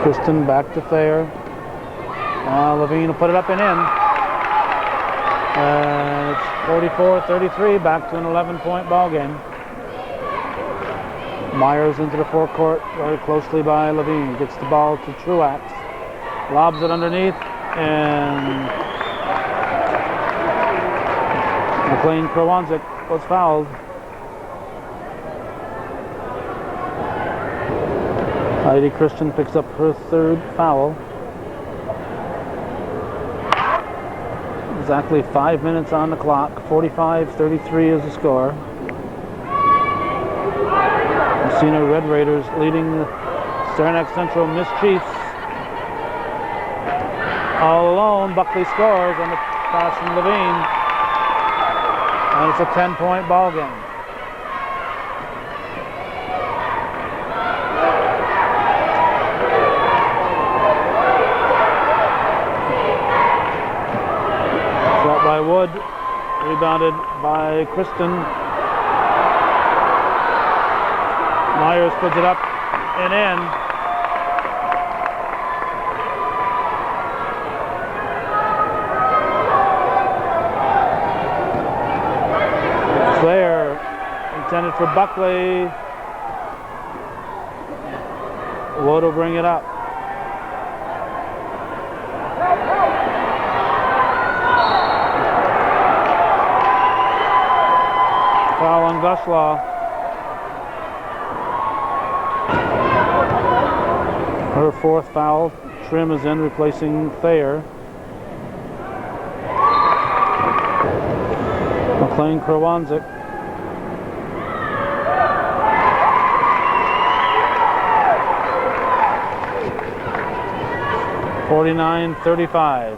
Kristen back to Thayer. Now Levine will put it up and in. It's 44-33, back to an 11-point ball game. Myers into the forecourt, very closely by Levine. Gets the ball to Truax. Lobs it underneath, and McLean Krawanzik was fouled. Heidi Christian picks up her third foul. Exactly 5 minutes on the clock. 45-33 is the score. Massena Red Raiders leading the Saranac Central Miss Chiefs. All alone, Buckley scores on the pass from Levine. And it's a 10-point ball game. rebounded by Kristen. Myers puts it up and in. Flare intended for Buckley. Wood will bring it up. Foul on Guslaw. Her fourth foul. Trim is in, replacing Thayer. McLean Krawanzik. (49-35).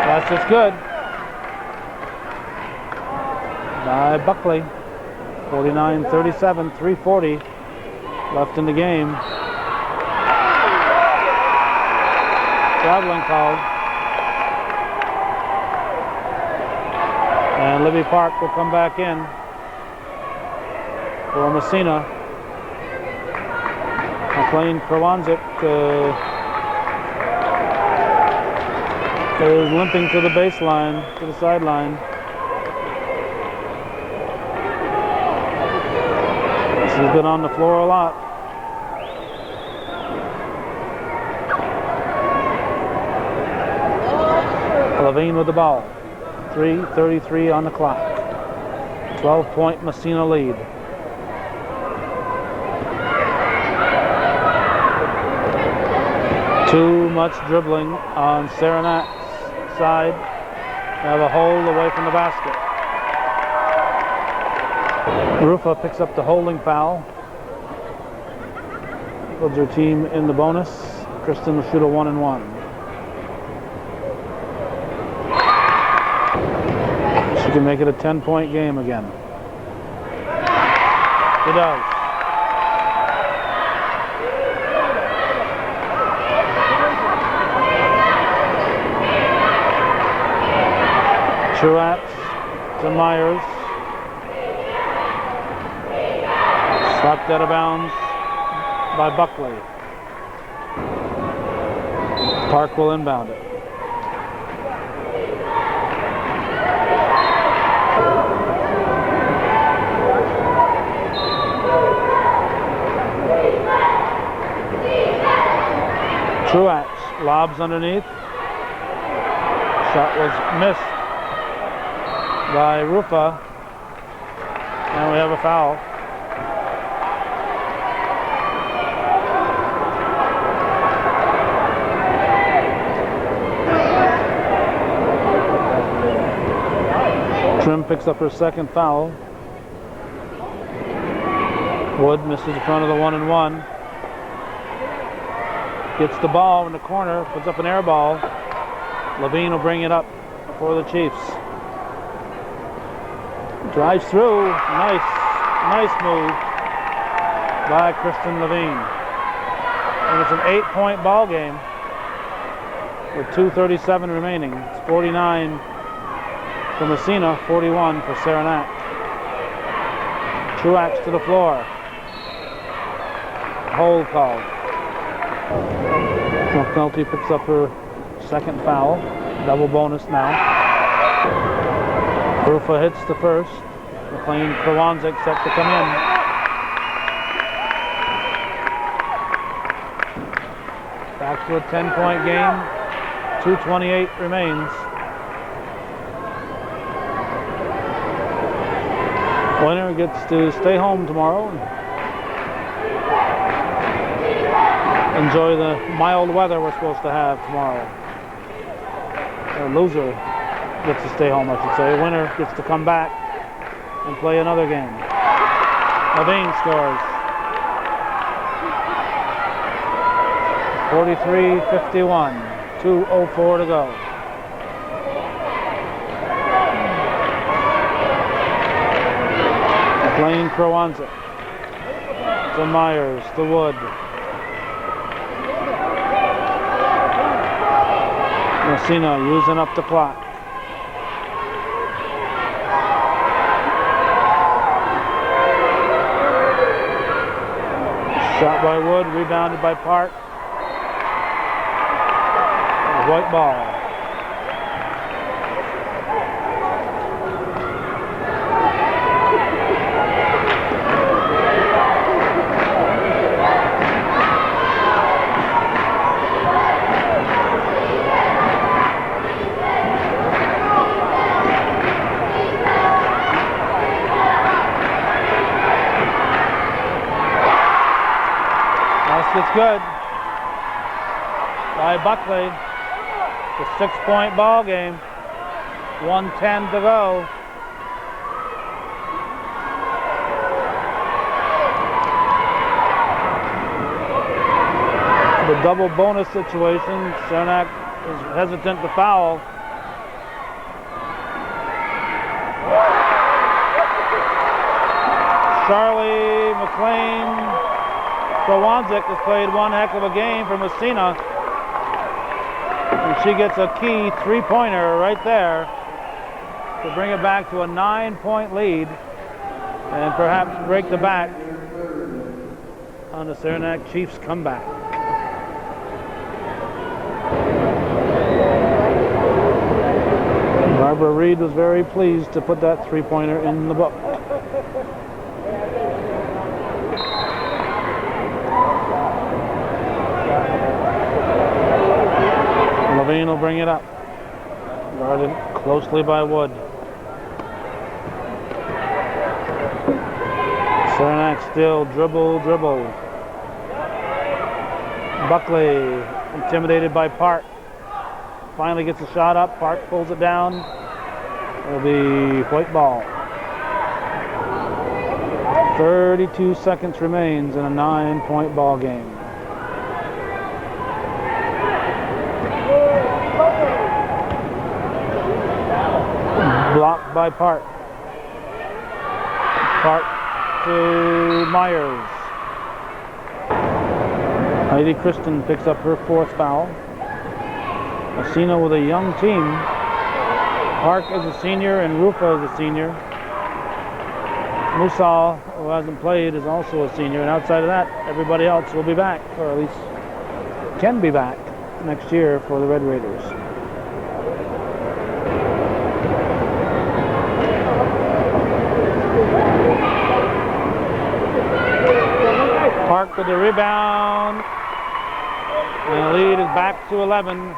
That's just good by Buckley. 49-37, 3:40 left in the game. Traveling called. And Libby Park will come back in for Massena. McLean Krawanzik is limping to the baseline, to the sideline. She's been on the floor a lot. Levine with the ball. 3:33 on the clock. 12-point Massena lead. Too much dribbling on Saranac's side. Now the hold away from the basket. Rufa picks up the holding foul. Puts her team in the bonus. Kristen will shoot a 1-and-1. She can make it a 10-point game again. She does. Truax to Myers. Slapped out of bounds by Buckley. Park will inbound it. Truax lobs underneath. Shot was missed by Rufa. And we have a foul. Trim picks up her second foul. Wood misses in front of the 1-and-1. Gets the ball in the corner, puts up an air ball. Levine will bring it up for the Chiefs. Drives through. Nice move by Kristen Levine. And it's an 8-point ball game with 2:37 remaining. It's 49 for Massena, 41 for Saranac. Truax to the floor. Hold called. McNulty picks up her second foul. Double bonus now. Rufa hits the first. McLean Krawanzik set to come in. Back to a 10-point game. 2:28 remains. Winner gets to stay home tomorrow and enjoy the mild weather we're supposed to have tomorrow. The loser gets to stay home, I should say. Winner gets to come back and play another game. Levine scores. 43-51. 2:04 to go. Playing Krowanzik. To Myers, to Wood. Massena using up the clock. Shot by Wood, rebounded by Park. White ball. It's good by Buckley. It's a 6-point ball game. 1:10 to go. The double bonus situation. Saranac is hesitant to foul. Charlie McLean Krowanzik has played one heck of a game for Massena. And she gets a key 3-pointer right there to bring it back to a 9-point lead and perhaps break the back on the Saranac Chiefs comeback. Barbara Reed was very pleased to put that 3-pointer in the book. Levine will bring it up. Guarded closely by Wood. Saranac still dribble. Buckley intimidated by Park. Finally gets a shot up. Park pulls it down. It'll be white ball. 32 seconds remains in a 9-point ball game. Blocked by Park. Park to Myers. Heidi Kristen picks up her 4th foul. Massena with a young team. Park is a senior and Rufa is a senior. Musal, who hasn't played, is also a senior. And outside of that, everybody else will be back, or at least can be back next year for the Red Raiders. Park with the rebound, and the lead is back to 11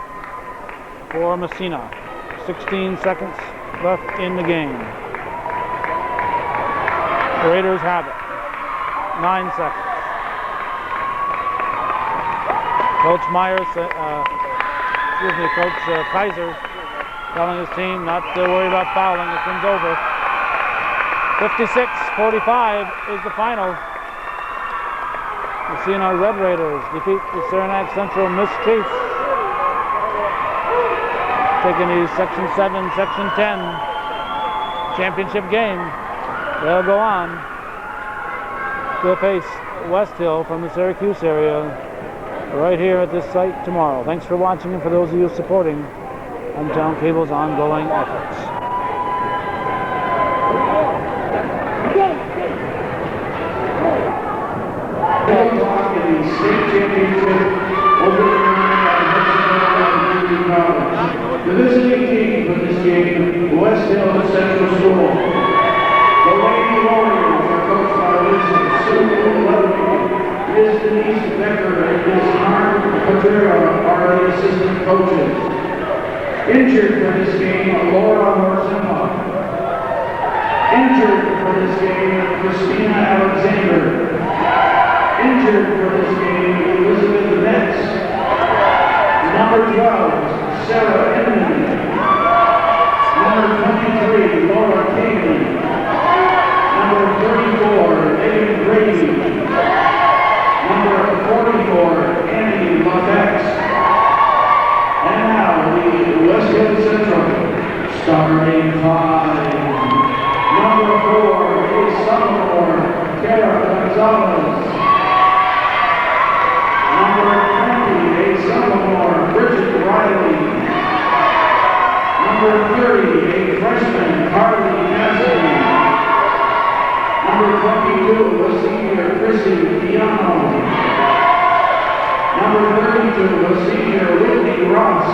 for Massena. 16 seconds left in the game. The Raiders have it. 9 seconds. Coach Coach Kaiser telling his team not to worry about fouling. This one's over. 56-45 is the final. Massena Red Raiders defeat the Saranac Central Miss Chiefs. Taking the Section 7, Section 10 championship game. They'll go on to face West Hill from the Syracuse area right here at this site tomorrow. Thanks for watching, and for those of you supporting Hometown Cable's ongoing efforts. In the state championship over the visiting team for this game, West Hill Central School. The Lady Warriors are coached by Sue Ludwig, Ms. Denise Becker, and Ms. Mark Padrera are the assistant coaches. Injured for this game, Laura Morzimba. Injured for this game, Christina Alexander. Injured for this game, Elizabeth Metz. Number 12, Sarah Edmond. Number 23, Laura Cagley. Number 34, Megan Brady. Number 44, Annie LaFex. And now the West Hill Central, starting 5. Number 4, Summer Kara Gonzalez. Number 20, a sophomore, Bridget Riley. Number 30, a freshman, Carly Cassidy. Number 22, a senior, Chrissy Piano. Number 32, a senior, Whitney Ross.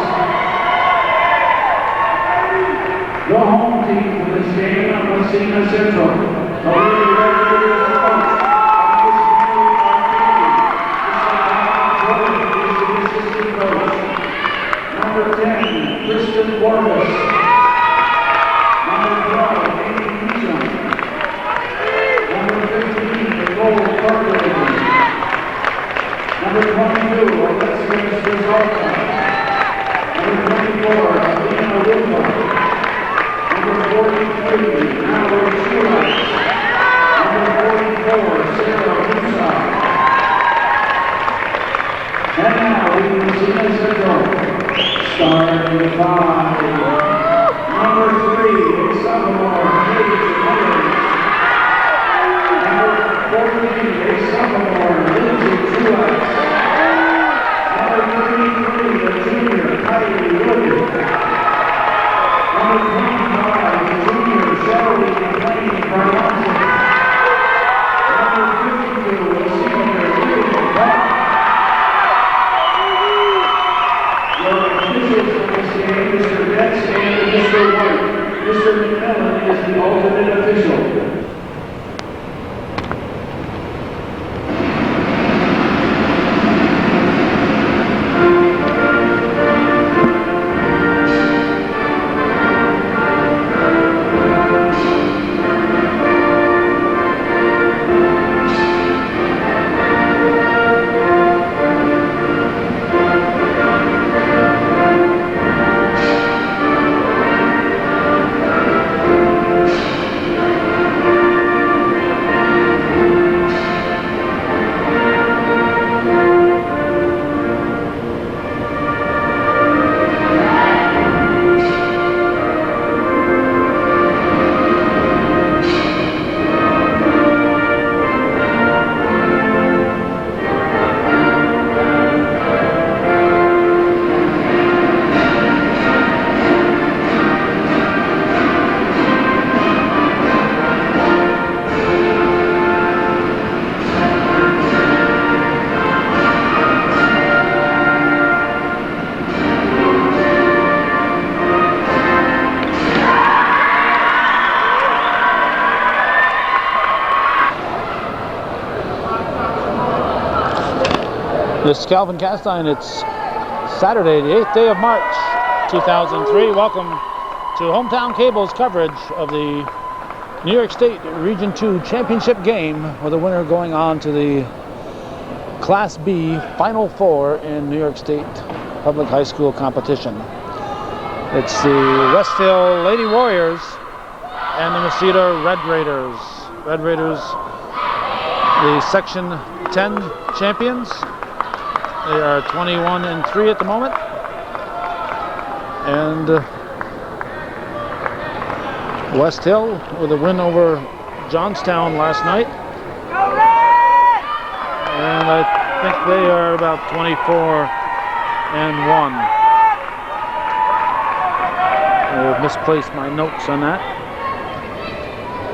The home team for this game of Massena Central. The Lady Red Raiders coach, assistant coach. Number 10, Kristen Warvis. Number 12, Amy Meacham. Number 15, Nicole Carter. Number 22, Alexis Rizalta. Number 24, Alina Wilma. Number 43, Mallory Schultz. Number 44, Sarah Musa. And now we will see the Central. Starting 5. Number 3, a sophomore, Paige Myers. Number 14, a sophomore, Lindsay Truax. Number 33, a junior, Kylie Williams. Number 25, a junior, Shelly McLean Carlonzo. Number 52, a senior, Lydia Buck. Your officials for this game, Mr. Betts and Mr. White. Mr. McMillan is the alternate official. This is Calvin Castine. It's Saturday, the 8th day of March, 2003. Welcome to Hometown Cable's coverage of the New York State Region 2 Championship game, with the winner going on to the Class B Final Four in New York State Public High School competition. It's the Westhill Lady Warriors and the Massena Red Raiders. Red Raiders, the Section 10 champions. They are 21-3 at the moment, and West Hill with a win over Johnstown last night, and I think they are about 24-1. I've misplaced my notes on that.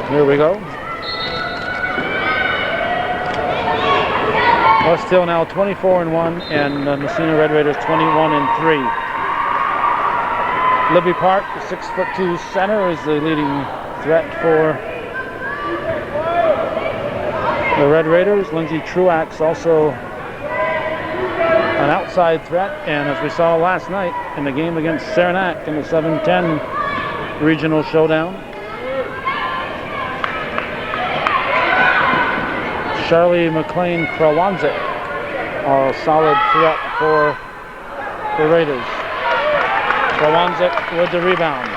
Here we go. West Hill now 24-1, and Massena Red Raiders 21-3. Libby Park, the 6'2" center, is the leading threat for the Red Raiders. Lindsay Truax also an outside threat, and as we saw last night in the game against Saranac in the 7-10 regional showdown, Charlie McLean Krawanzik, a solid threat for the Raiders. Krawanzik with the rebound.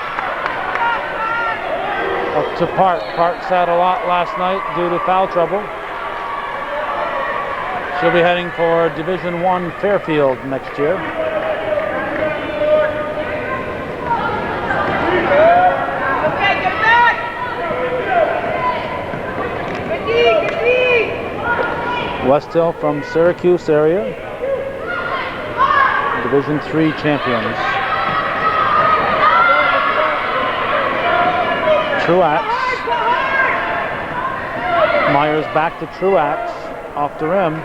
Up to Park. Park sat a lot last night due to foul trouble. She'll be heading for Division I Fairfield next year. Okay, get back! Ricky! West Hill from Syracuse area, Division III champions. Truax. Myers back to Truax, off the rim.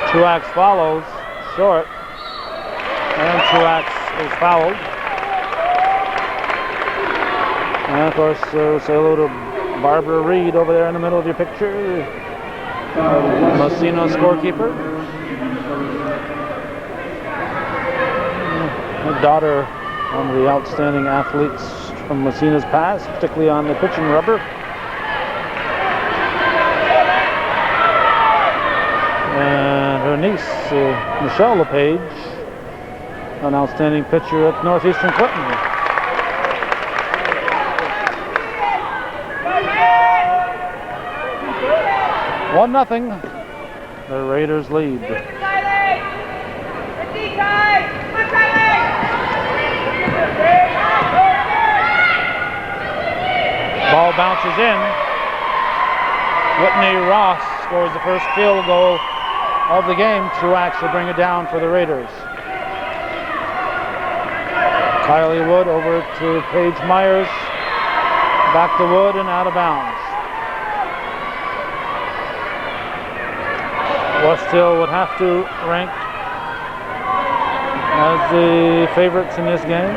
Truax follows, short, and Truax is fouled. And of course, say hello to Barbara Reed over there in the middle of your picture. Massena scorekeeper. Her daughter, one of the outstanding athletes from Massena's past, particularly on the pitching rubber. And her niece, Michelle LePage, an outstanding pitcher at Northeastern Clinton. One nothing. The Raiders lead. Ball bounces in. Whitney Ross scores the first field goal of the game. Truax will bring it down for the Raiders. Kylie Wood over to Paige Myers. Back to Wood and out of bounds. West Hill would have to rank as the favorites in this game.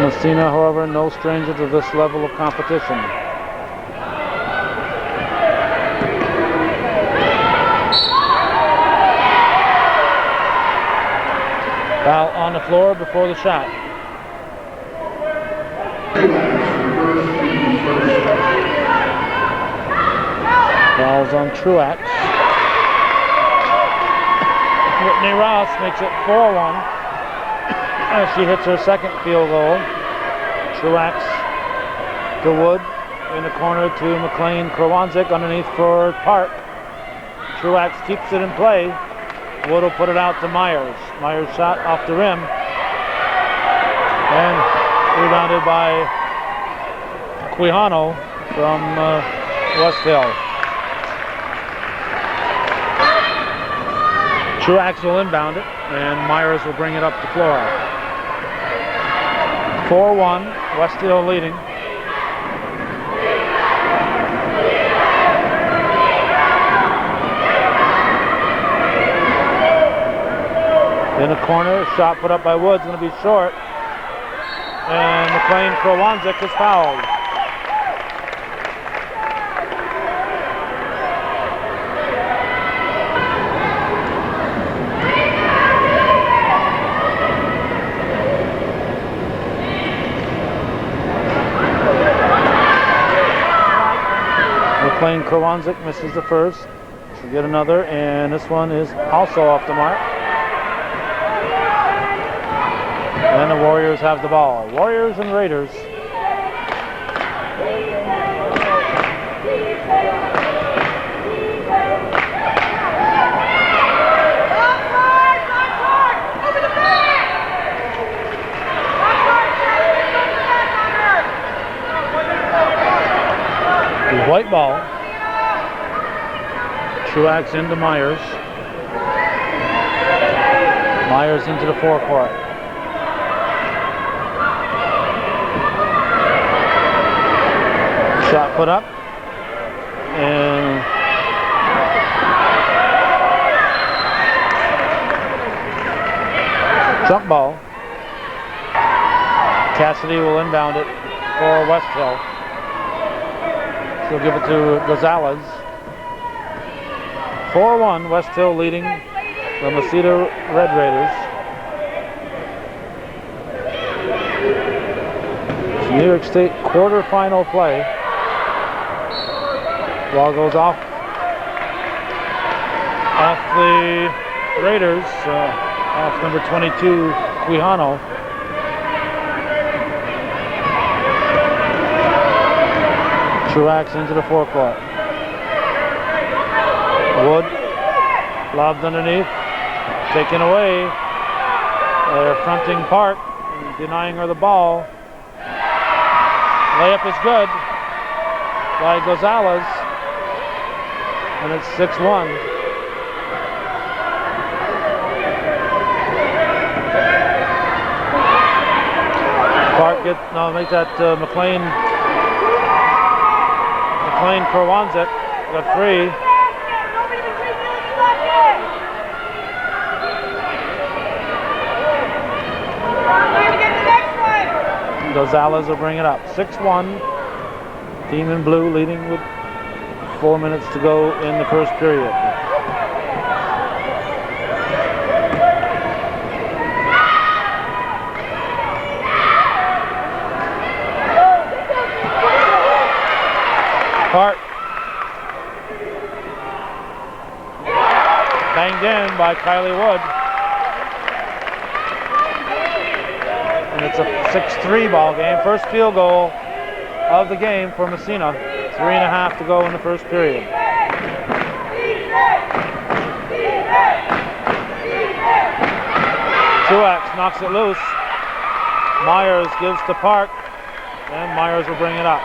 Massena, however, no stranger to this level of competition. Foul on the floor before the shot. Foul's on Truax. Whitney Ross makes it 4-1 as she hits her second field goal. Truax to Wood in the corner to McLean Krawanzik underneath for Park. Truax keeps it in play. Wood will put it out to Myers. Myers shot off the rim and rebounded by Quijano from West Hill. Truax will inbound it, and Myers will bring it up the floor. 4-1, West Hill leading. In the corner, shot put up by Woods, going to be short. And McLean Krawanzik is fouled. McLean Krawanzik misses the first. She'll get another, and this one is also off the mark. And the Warriors have the ball. Warriors and Raiders. The white ball. Truax into Myers. Myers into the forecourt. Shot put up, and jump ball. Cassidy will inbound it for West Hill. She'll give it to Gonzalez. 4-1, West Hill leading the Massena Red Raiders. It's New York State quarterfinal play. Ball goes off the Raiders, off number 22, Quijano. Truax into the forecourt. Wood lobbed underneath, taken away. They're fronting Park, denying her the ball. Layup is good by Gonzalez, and it's 6-1. Park make that McLean Krawanzik got 3. Gonzalez will bring it up. 6-1. Team in blue leading with 4 minutes to go in the first period. Park. Banged in by Kylie Wood. And it's a 6-3 ball game. First field goal of the game for Massena. 3.5 to go in the first period. Truax knocks it loose. Myers gives to Park, and Myers will bring it up.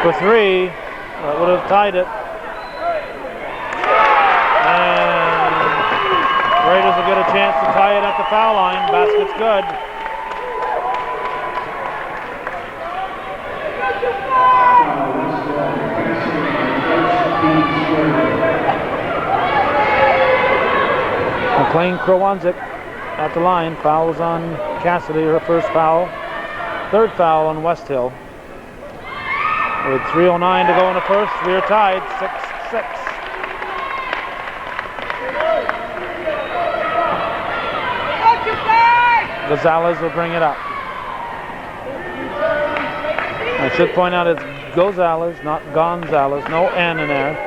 For 3, that would have tied it. And Raiders will get a chance to tie it at the foul line. Basket's good. McLean Krawanzik at the line. Fouls on Cassidy, her first foul. Third foul on Westhill. With 3:09 to go in the first, we are tied 6-6. Gonzalez will bring it up. I should point out it's Gonzalez, not Gonzalez. No N in there.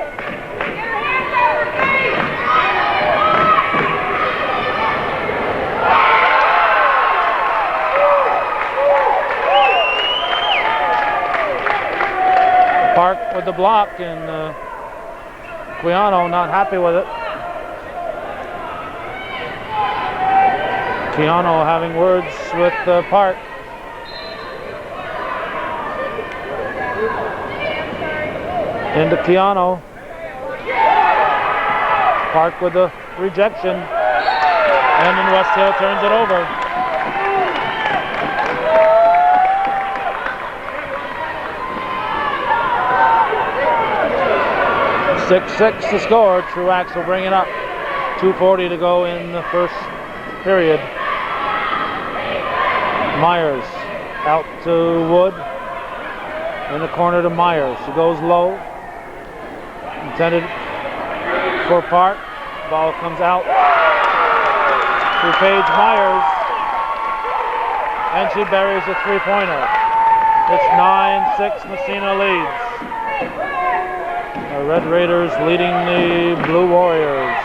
Park with the block, and Quiano not happy with it. Quiano having words with Park. Into Quiano. Park with the rejection, and then Westhill turns it over. 6-6 to score. Truax will bring it up. 2:40 to go in the first period. Myers out to Wood. In the corner to Myers. She goes low. Intended for Park. Ball comes out to Paige Myers. And she buries a 3-pointer. It's 9-6. Massena leads. The Red Raiders leading the Blue Warriors.